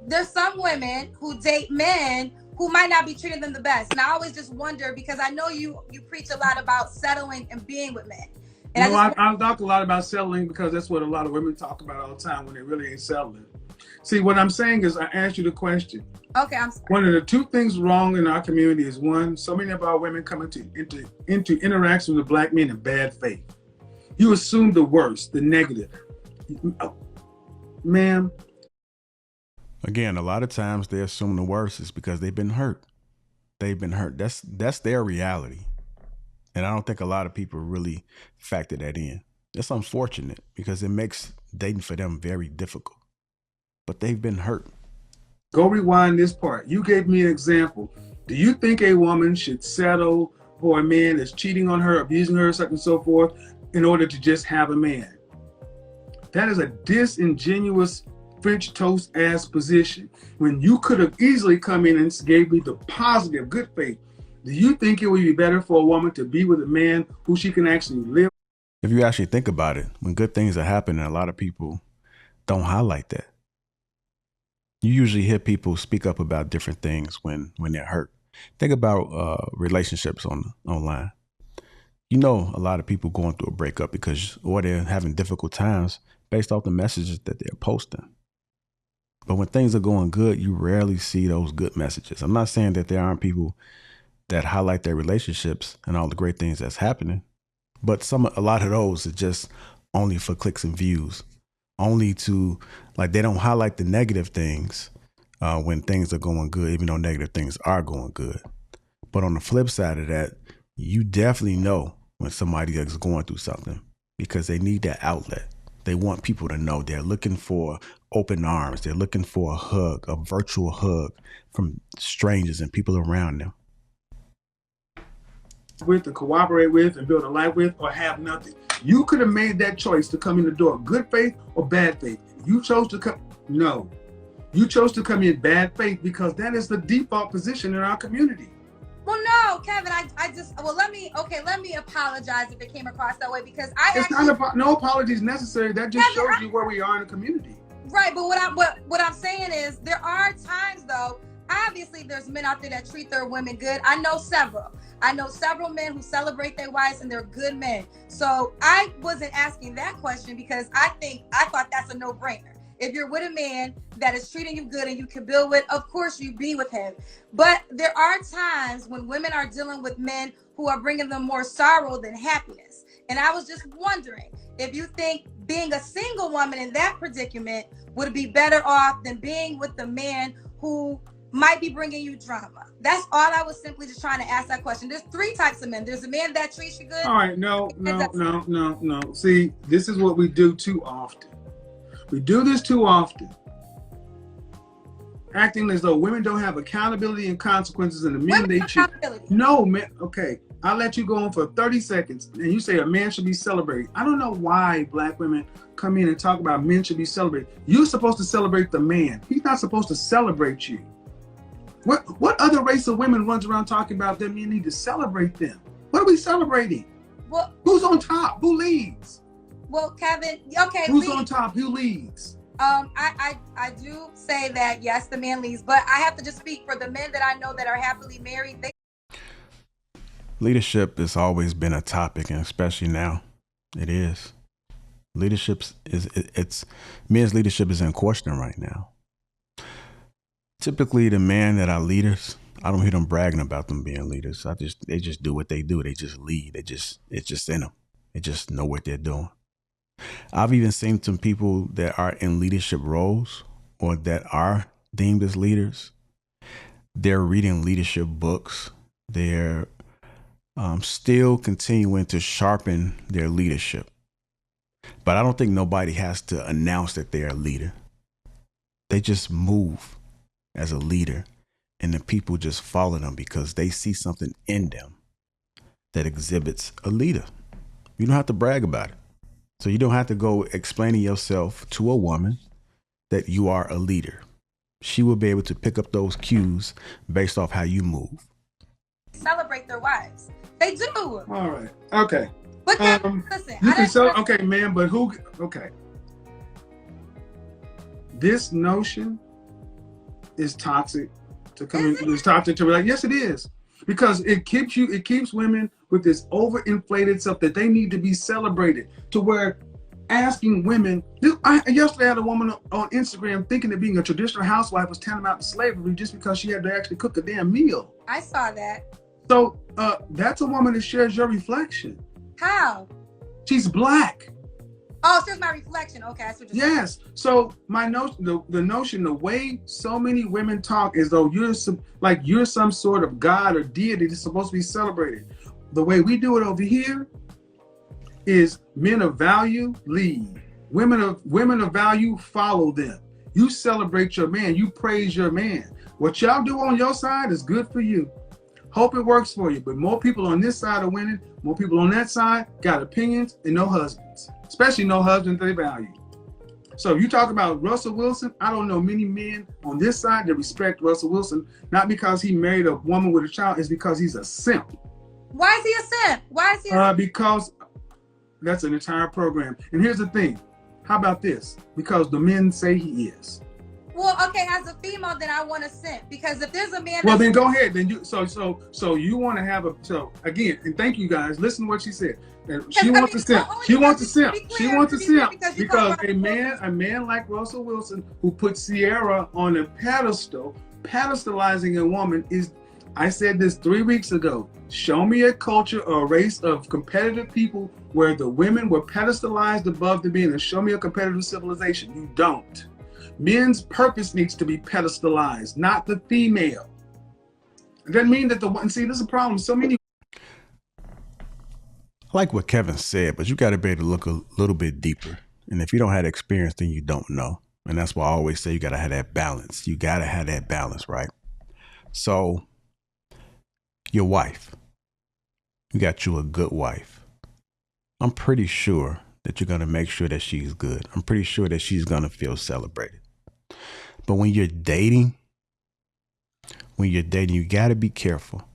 There's some women who date men who might not be treating them the best. And I always just wonder, because I know you preach a lot about settling and being with men. And I talk a lot about settling because that's what a lot of women talk about all the time when they really ain't settling. See, what I'm saying is, I asked you the question. Okay, I'm sorry. One of the two things wrong in our community is, one, so many of our women come into interactions with black men in bad faith. You assume the worst, the negative. Ma'am. Again, a lot of times they assume the worst is because they've been hurt. They've been hurt. That's their reality. And I don't think a lot of people really factor that in. It's unfortunate because it makes dating for them very difficult. But they've been hurt. Go rewind this part. You gave me an example. Do you think a woman should settle for a man that's cheating on her, abusing her, such and so forth, in order to just have a man? That is a disingenuous French toast ass position when you could have easily come in and gave me the positive good faith. Do you think it would be better for a woman to be with a man who she can actually live? If you actually think about it, when good things are happening, a lot of people don't highlight that. You usually hear people speak up about different things when they're hurt. Think about relationships online. You know, a lot of people going through a breakup or they're having difficult times based off the messages that they're posting. But when things are going good, you rarely see those good messages. I'm not saying that there aren't people that highlight their relationships and all the great things that's happening, but a lot of those are just only for clicks and views, only to, like, they don't highlight the negative things when things are going good, even though negative things are going good. But on the flip side of that, you definitely know when somebody is going through something because they need that outlet. They want people to know. They're looking for open arms. They're looking for a hug, a virtual hug from strangers and people around them. With, to cooperate with, and build a life with, or have nothing. You could have made that choice to come in the door, good faith or bad faith. You chose to come, no. You chose to come in bad faith because that is the default position in our community. Well, no, Kevin, let me apologize if it came across that way because no apologies necessary. That just Kevin, shows you where we are in the community. Right, but what I'm saying is there are times though, obviously there's men out there that treat their women good. I know several men who celebrate their wives and they're good men. So I wasn't asking that question because I thought that's a no-brainer. If you're with a man that is treating you good and you can build with, of course you be with him. But there are times when women are dealing with men who are bringing them more sorrow than happiness. And I was just wondering if you think being a single woman in that predicament would be better off than being with the man who might be bringing you drama. That's all. I was simply just trying to ask that question. There's three types of men. There's a man that treats you good. All right, no. See, this is what we do too often. We do this too often. Acting as though women don't have accountability and consequences in the men they cheat. No, man. Okay, I'll let you go on for 30 seconds and you say a man should be celebrated. I don't know why black women come in and talk about men should be celebrated. You're supposed to celebrate the man. He's not supposed to celebrate you. What other race of women runs around talking about that men need to celebrate them? What are we celebrating? Well, who's on top? Who leads? well, Kevin, okay. Who's on top? Who leads? I do say that yes, the man leads, but I have to just speak for the men that I know that are happily married. Leadership has always been a topic, and especially now, it is. Men's leadership is in question right now. Typically, the men that are leaders, I don't hear them bragging about them being leaders. They just do what they do. They just lead. It's just in them. They just know what they're doing. I've even seen some people that are in leadership roles or that are deemed as leaders. They're reading leadership books. They're still continuing to sharpen their leadership. But I don't think nobody has to announce that they're a leader. They just move as a leader, and the people just follow them because they see something in them that exhibits a leader. You don't have to brag about it. So you don't have to go explaining yourself to a woman that you are a leader. She will be able to pick up those cues based off how you move. Celebrate their wives. They do. All right. Okay. But listen, you can sell. Okay, man. But who? Okay. This notion is toxic to come in. It's toxic to like. Yes, it is, because it keeps women with this overinflated stuff that they need to be celebrated. To where asking women. Yesterday I had a woman on Instagram thinking that being a traditional housewife was tantamount to slavery just because she had to actually cook a damn meal. I saw that. So that's a woman that shares your reflection. How? She's black. Oh, so it's my reflection. Okay, that's what you're saying. Yes. So my notion, the way so many women talk is though you're some sort of god or deity that's supposed to be celebrated. The way we do it over here is men of value lead. Women of value follow them. You celebrate your man. You praise your man. What y'all do on your side is good for you. Hope it works for you. But more people on this side are winning. More people on that side got opinions and no husbands, especially no husbands they value. So if you talk about Russell Wilson, I don't know many men on this side that respect Russell Wilson, not because he married a woman with a child, it's because he's a simp. Why is he a simp? Why is he a simp? Because that's an entire program. And here's the thing. How about this? Because the men say he is. Well, okay, as a female, then I want to simp, because if there's a man. Well, then go ahead. Then you so you want to have again, and thank you guys. Listen to what she said. She wants to simp. She wants to simp. She wants to simp because a man like Russell Wilson, who put Sierra on a pedestal, pedestalizing a woman is. I said this 3 weeks ago. Show me a culture or a race of competitive people where the women were pedestalized above the men, and show me a competitive civilization. You don't. Men's purpose needs to be pedestalized, not the female. It doesn't mean that this is a problem. So many. I like what Kevin said, but you got to be able to look a little bit deeper. And if you don't have experience, then you don't know. And that's why I always say you got to have that balance. You got to have that balance, right? So your wife, you got you a good wife. I'm pretty sure that you're going to make sure that she's good. I'm pretty sure that she's going to feel celebrated. But when you're dating, you got to be careful.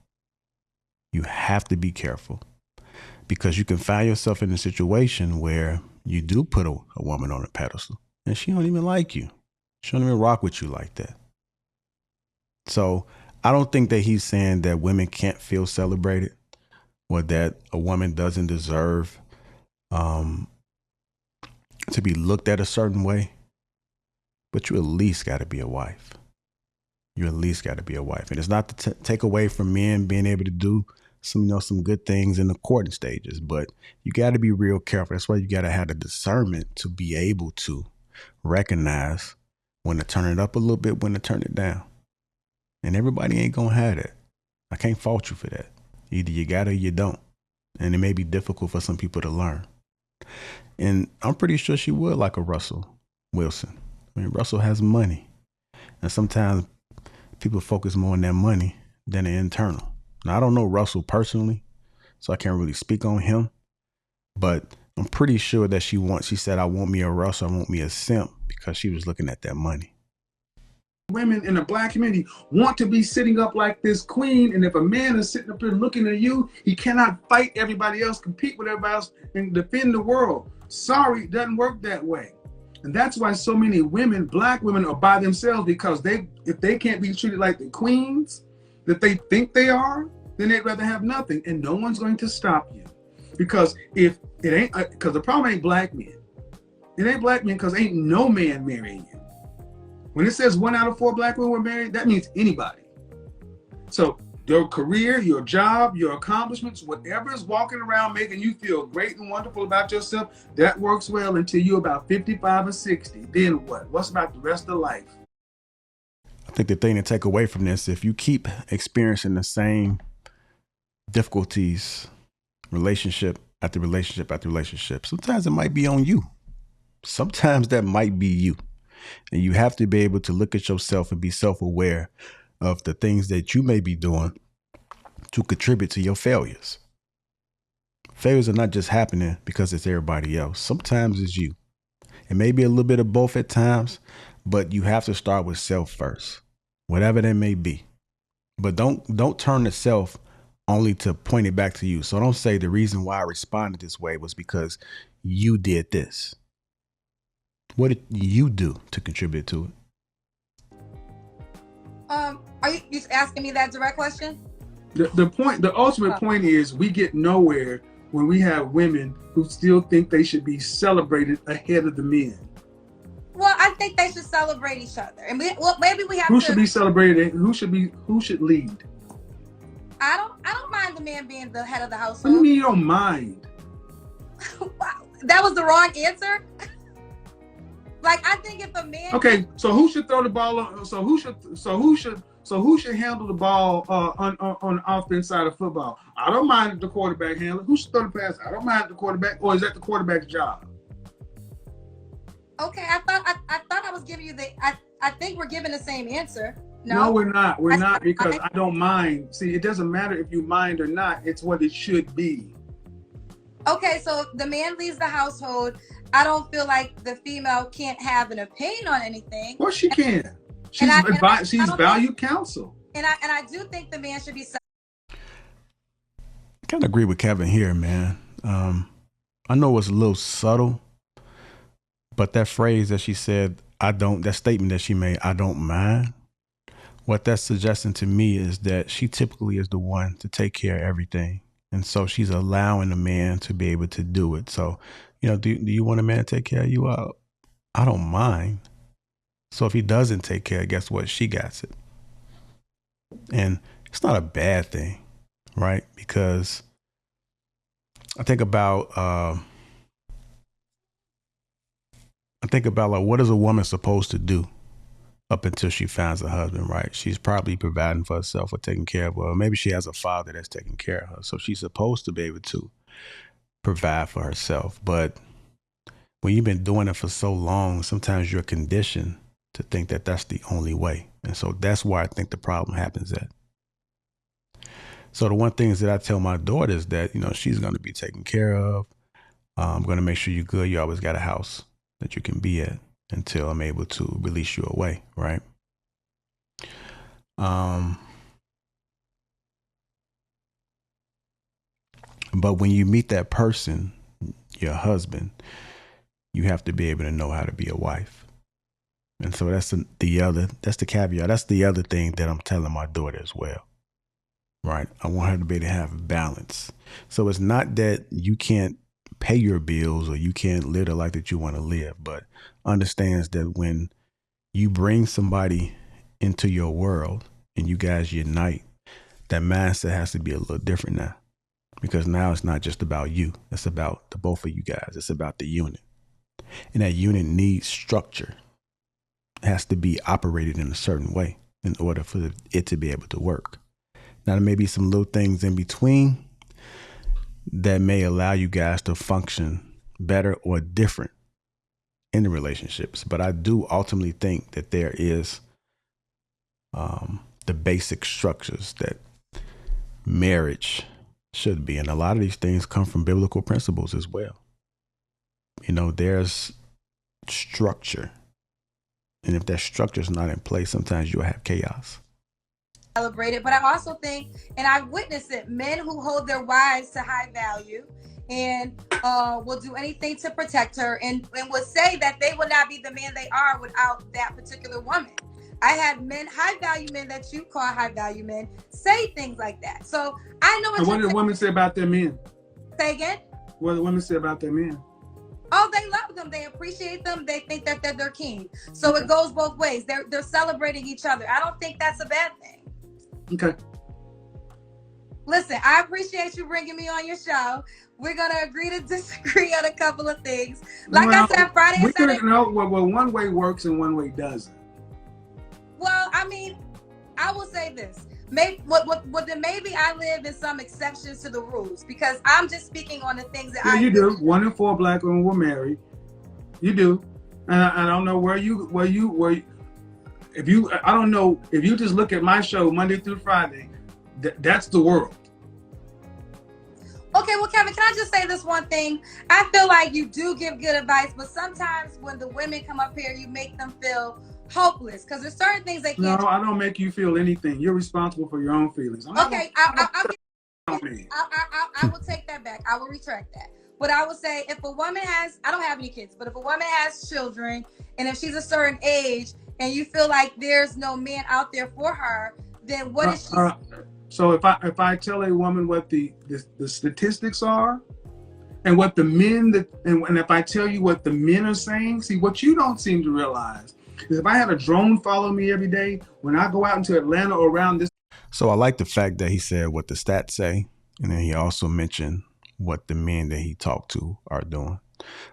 You have to be careful, because you can find yourself in a situation where you do put a woman on a pedestal and she don't even like you. She don't even rock with you like that. So I don't think that he's saying that women can't feel celebrated or that a woman doesn't deserve to be looked at a certain way. But you at least got to be a wife. You at least got to be a wife. And it's not to take away from men being able to do some good things in the courting stages, but you got to be real careful. That's why you got to have the discernment to be able to recognize when to turn it up a little bit, when to turn it down. And everybody ain't going to have that. I can't fault you for that. Either you got it or you don't. And it may be difficult for some people to learn. And I'm pretty sure she would like a Russell Wilson. I mean, Russell has money. And sometimes people focus more on that money than the internal. Now, I don't know Russell personally, so I can't really speak on him. But I'm pretty sure that she said, I want me a Russell, I want me a simp, because she was looking at that money. women in the black community want to be sitting up like this queen, and if a man is sitting up here looking at you, he cannot fight everybody else, compete with everybody else, and defend the world. Sorry, it doesn't work that way. And that's why so many women, black women, are by themselves, because if they can't be treated like the queens that they think they are, then they'd rather have nothing, and no one's going to stop you. Because if it ain't, because the problem ain't black men. It ain't black men because ain't no man marrying you. When it says 1 out of 4 black women were married, that means anybody. So your career, your job, your accomplishments, whatever is walking around making you feel great and wonderful about yourself, that works well until you're about 55 or 60. Then what? What's about the rest of life? I think the thing to take away from this, if you keep experiencing the same difficulties, relationship after relationship after relationship, sometimes it might be on you. Sometimes that might be you. And you have to be able to look at yourself and be self-aware of the things that you may be doing to contribute to your failures. Failures are not just happening because it's everybody else. Sometimes it's you. It may be a little bit of both at times, but you have to start with self first, whatever that may be. But don't turn to self only to point it back to you. So don't say the reason why I responded this way was because you did this. What did you do to contribute to it? Are you asking me that direct question? The ultimate point is we get nowhere when we have women who still think they should be celebrated ahead of the men. Well, I think they should celebrate each other, and maybe we have Who should be celebrated? Who should lead? I don't mind the man being the head of the household. What do you mean you don't mind? Wow, that was the wrong answer. Like, I think if a man. Okay, so who should throw the ball on? So who should handle the ball on the offense side of football? I don't mind the quarterback handler. Who should throw the pass? I don't mind the quarterback. Or is that the quarterback's job? Okay, I thought I was giving you I think we're giving the same answer. No, we're not. We're not, because I don't mind. See, it doesn't matter if you mind or not. It's what it should be. Okay, so the man leaves the household. I don't feel like the female can't have an opinion on anything. Well, she can. She's valued counsel. And I do think the man should be. I kind of agree with Kevin here, man. I know it's a little subtle, but that phrase that she said, that statement that she made, I don't mind. What that's suggesting to me is that she typically is the one to take care of everything. And so she's allowing the man to be able to do it. So, do you want a man to take care of you? I don't mind. So if he doesn't take care, guess what? She gets it. And it's not a bad thing, right? Because I think about like, what is a woman supposed to do up until she finds a husband, right? She's probably providing for herself or taking care of her. Or maybe she has a father that's taking care of her. So she's supposed to be able to provide for herself. But when you've been doing it for so long, sometimes you're conditioned to think that that's the only way. And so that's where I think the problem happens at. So the one thing is that I tell my daughter is that, she's going to be taken care of. I'm going to make sure you're good. You always got a house that you can be at until I'm able to release you away, right? But when you meet that person, your husband, you have to be able to know how to be a wife. And so that's the caveat. That's the other thing that I'm telling my daughter as well, right? I want her to be able to have balance. So it's not that you can't pay your bills or you can't live the life that you want to live, but understands that when you bring somebody into your world and you guys unite, that mindset has to be a little different now, because now it's not just about you. It's about the both of you guys. It's about the unit, and that unit needs structure. It has to be operated in a certain way in order for it to be able to work. Now, there may be some little things in between that may allow you guys to function better or different in the relationships. But I do ultimately think that there is the basic structures that marriage should be. And a lot of these things come from biblical principles as well. There's structure And if that structure is not in place, sometimes you'll have chaos. Celebrate it, but I also think, and I've witnessed it, men who hold their wives to high value and will do anything to protect her and will say that they would not be the man they are without that particular woman. I had men, high value men that you call high value men, say things like that. So I know what do the women say about their men? Say again? What do the women say about their men? Oh, they love them. They appreciate them. They think that they're their king. So it goes both ways. They're celebrating each other. I don't think that's a bad thing. Okay. Listen, I appreciate you bringing me on your show. We're going to agree to disagree on a couple of things. Like I said, Friday and Saturday. Well, one way works and one way doesn't. Well, I mean, I will say this. Maybe I live in some exceptions to the rules because I'm just speaking on the things that you do. 1 in 4 black women were married. You do. And I don't know I don't know if you just look at my show Monday through Friday, that's the world. Okay, well, Kevin, can I just say this one thing? I feel like you do give good advice, but sometimes when the women come up here, you make them feel hopeless because there's certain things they can't. No, I don't make you feel anything. You're responsible for your own feelings. Okay, I will take that back. I will retract that. But I would say if a woman has, I don't have any kids, but if a woman has children and if she's a certain age and you feel like there's no man out there for her, then what is she? So if I tell a woman what the statistics are and what the men and if I tell you what the men are saying, see what you don't seem to realize is if I had a drone follow me every day when I go out into Atlanta or around this. So I like the fact that he said what the stats say, and then he also mentioned what the men that he talked to are doing.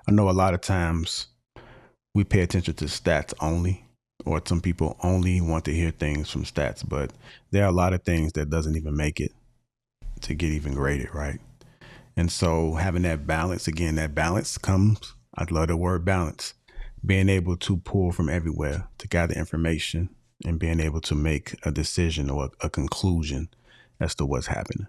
I know a lot of times we pay attention to stats only, or some people only want to hear things from stats, but there are a lot of things that doesn't even make it to get even graded, right? And so having that balance, again, that balance comes, I love the word balance, being able to pull from everywhere to gather information and being able to make a decision or a conclusion as to what's happening.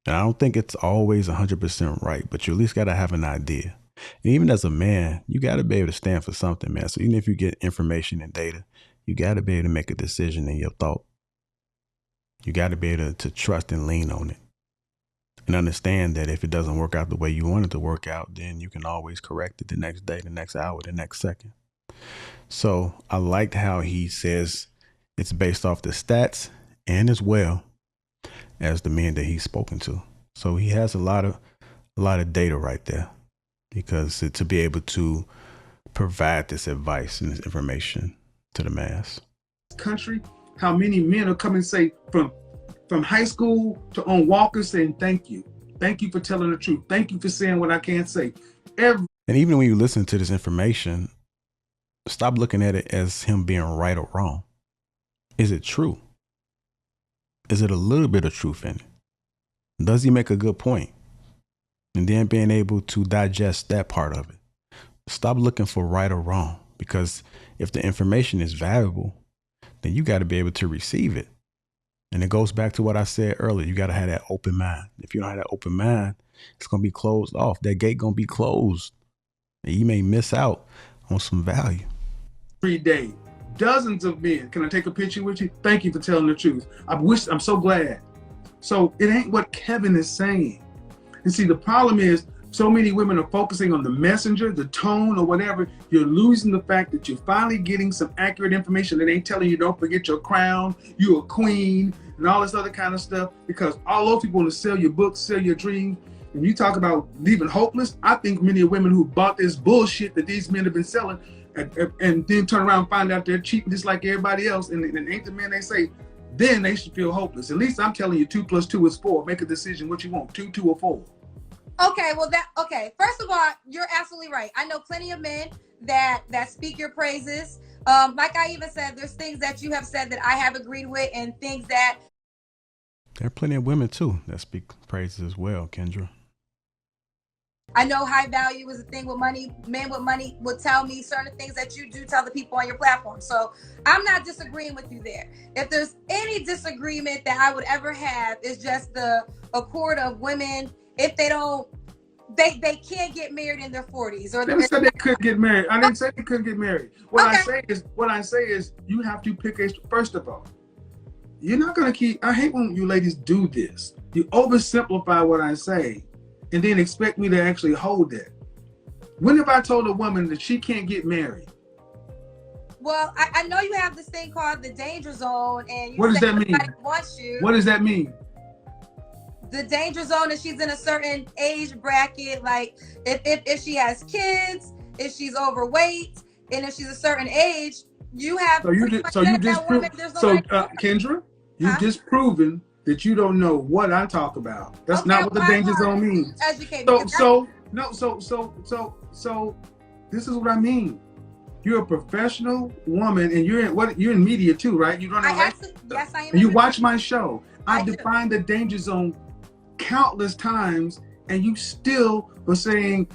And I don't think it's always 100% right, but you at least got to have an idea. And even as a man, you got to be able to stand for something, man. So even if you get information and data, you got to be able to make a decision in your thought. You got to be able to trust and lean on it and understand that if it doesn't work out the way you want it to work out, then you can always correct it the next day, the next hour, the next second. So I liked how he says it's based off the stats and as well as the men that he's spoken to. So he has a lot of data right there, because to be able to provide this advice and this information to the mass. Country, how many men will come and say from high school to on walkers saying thank you for telling the truth, thank you for saying what I can't say. And even when you listen to this information, stop looking at it as him being right or wrong. Is it true? Is it a little bit of truth in it? Does he make a good point? And then being able to digest that part of it. Stop looking for right or wrong, because if the information is valuable, then you got to be able to receive it. And it goes back to what I said earlier. You got to have that open mind. If you don't have that open mind, it's going to be closed off. That gate going to be closed. And you may miss out on some value. Every day, dozens of men. Can I take a picture with you? Thank you for telling the truth. I'm so glad. So it ain't what Kevin is saying. And see, the problem is so many women are focusing on the messenger, the tone, or whatever. You're losing the fact that you're finally getting some accurate information that ain't telling you don't forget your crown, you're a queen, and all this other kind of stuff. Because all those people want to sell your books, sell your dreams. And you talk about leaving hopeless. I think many women who bought this bullshit that these men have been selling and then turn around and find out they're cheap just like everybody else, and ain't the men they say, then they should feel hopeless. At least I'm telling you 2 + 2 is 4. Make a decision what you want, 2, 2, or 4. Okay, first of all, you're absolutely right. I know plenty of men that speak your praises. Like I even said, there's things that you have said that I have agreed with, and things that there are plenty of women too that speak praises as well, Kendra. I know high value is a thing with money. Men with money will tell me certain things that you do tell the people on your platform. So I'm not disagreeing with you there. If there's any disagreement that I would ever have, is just the accord of women, if they don't they can't get married in their 40s or Never said they couldn't get married. I didn't say they couldn't get married. What I say is you have to pick a, first of all, you're not gonna keep, I hate when you ladies do this. You oversimplify what I say and then expect me to actually hold that. When have I told a woman that she can't get married? Well, I know you have this thing called the danger zone, and you what does that mean? Wants you. What does that mean? The danger zone is she's in a certain age bracket, like if she has kids, if she's overweight, and if she's a certain age, you have. Kendra, you've just proven that you don't know what I talk about. That's not what the danger zone means. So this is what I mean. You're a professional woman, and you're in media too, right? You don't know. Yes, I am. And you watch my show. I've defined the danger zone countless times, and you still are saying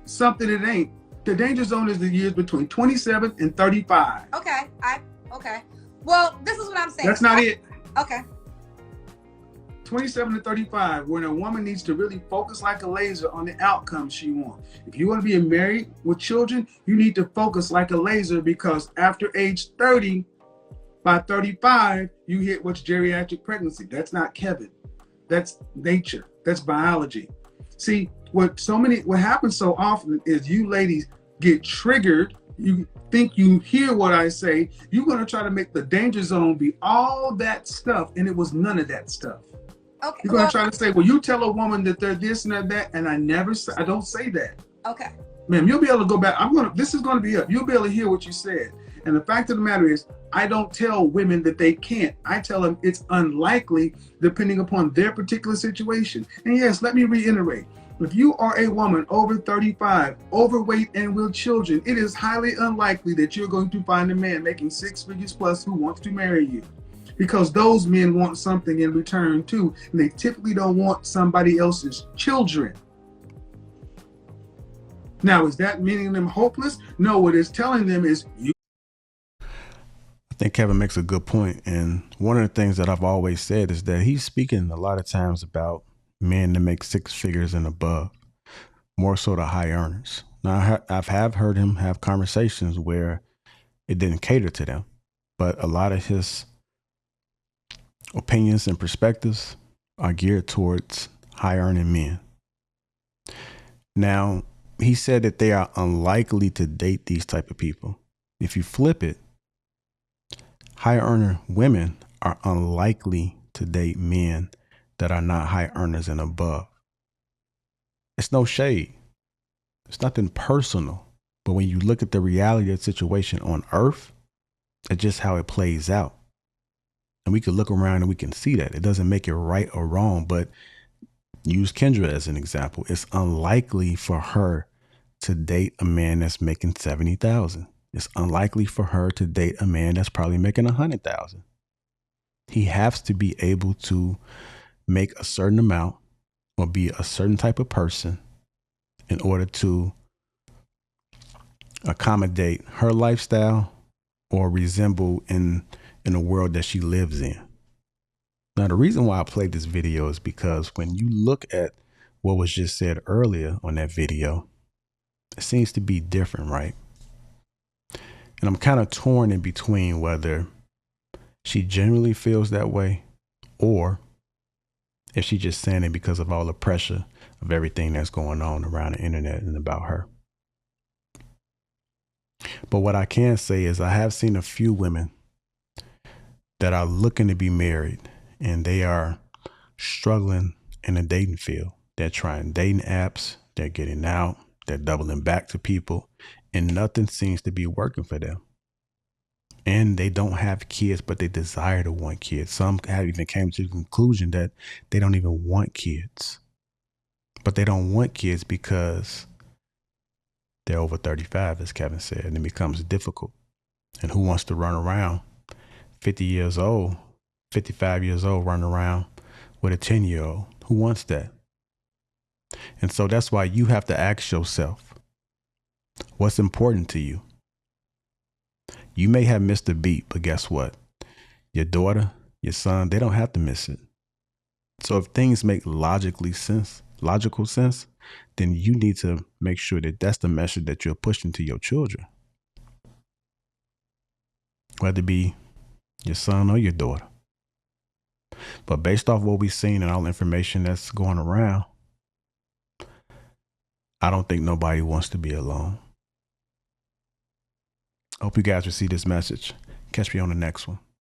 something it ain't. The danger zone is the years between 27 and 35. Okay. Well, this is what I'm saying. That's not it. Okay. 27 to 35, when a woman needs to really focus like a laser on the outcome she wants. If you want to be married with children, you need to focus like a laser, because after age 30, by 35, you hit what's geriatric pregnancy. That's not Kevin. That's nature. That's biology. See, what happens so often is you ladies get triggered. You think you hear what I say. You're going to try to make the danger zone be all that stuff, and it was none of that stuff. Okay. You're going to try to say, well, you tell a woman that they're this and that, and I don't say that. Okay. Ma'am, you'll be able to go back. This is going to be up. You'll be able to hear what you said. And the fact of the matter is, I don't tell women that they can't. I tell them it's unlikely depending upon their particular situation. And yes, let me reiterate. If you are a woman over 35, overweight and with children, it is highly unlikely that you're going to find a man making 6 figures plus who wants to marry you. Because those men want something in return too. And they typically don't want somebody else's children. Now, is that meaning them hopeless? No, what it's telling them is you. I think Kevin makes a good point. And one of the things that I've always said is that he's speaking a lot of times about men that make 6 figures and above, more so the high earners. Now, I've heard him have conversations where it didn't cater to them, but a lot of his opinions and perspectives are geared towards high earning men. Now, he said that they are unlikely to date these type of people. If you flip it, high earner women are unlikely to date men that are not high earners and above. It's no shade. It's nothing personal. But when you look at the reality of the situation on earth, it's just how it plays out. And we can look around and we can see that. It doesn't make it right or wrong, but use Kendra as an example. It's unlikely for her to date a man that's making 70,000. It's unlikely for her to date a man that's probably making 100,000. He has to be able to make a certain amount or be a certain type of person in order to accommodate her lifestyle or resemble in the world that she lives in. Now, the reason why I played this video is because when you look at what was just said earlier on that video, it seems to be different, right? And I'm kind of torn in between whether she genuinely feels that way or if she's just saying it because of all the pressure of everything that's going on around the internet and about her. But what I can say is I have seen a few women that are looking to be married and they are struggling in the dating field. They're trying dating apps, they're getting out, they're doubling back to people, and nothing seems to be working for them. And they don't have kids, but they desire to want kids. Some have even came to the conclusion that they don't even want kids. But they don't want kids because they're over 35, as Kevin said, and it becomes difficult. And who wants to run around 50 years old, 55 years old, run around with a 10-year-old? Who wants that? And so that's why you have to ask yourself, what's important to you? You may have missed a beat, but guess what? Your daughter, your son, they don't have to miss it. So if things make logical sense logical sense, then you need to make sure that that's the message that you're pushing to your children, whether it be your son or your daughter. But based off what we've seen and all the information that's going around, I don't think nobody wants to be alone. Hope you guys receive this message. Catch me on the next one.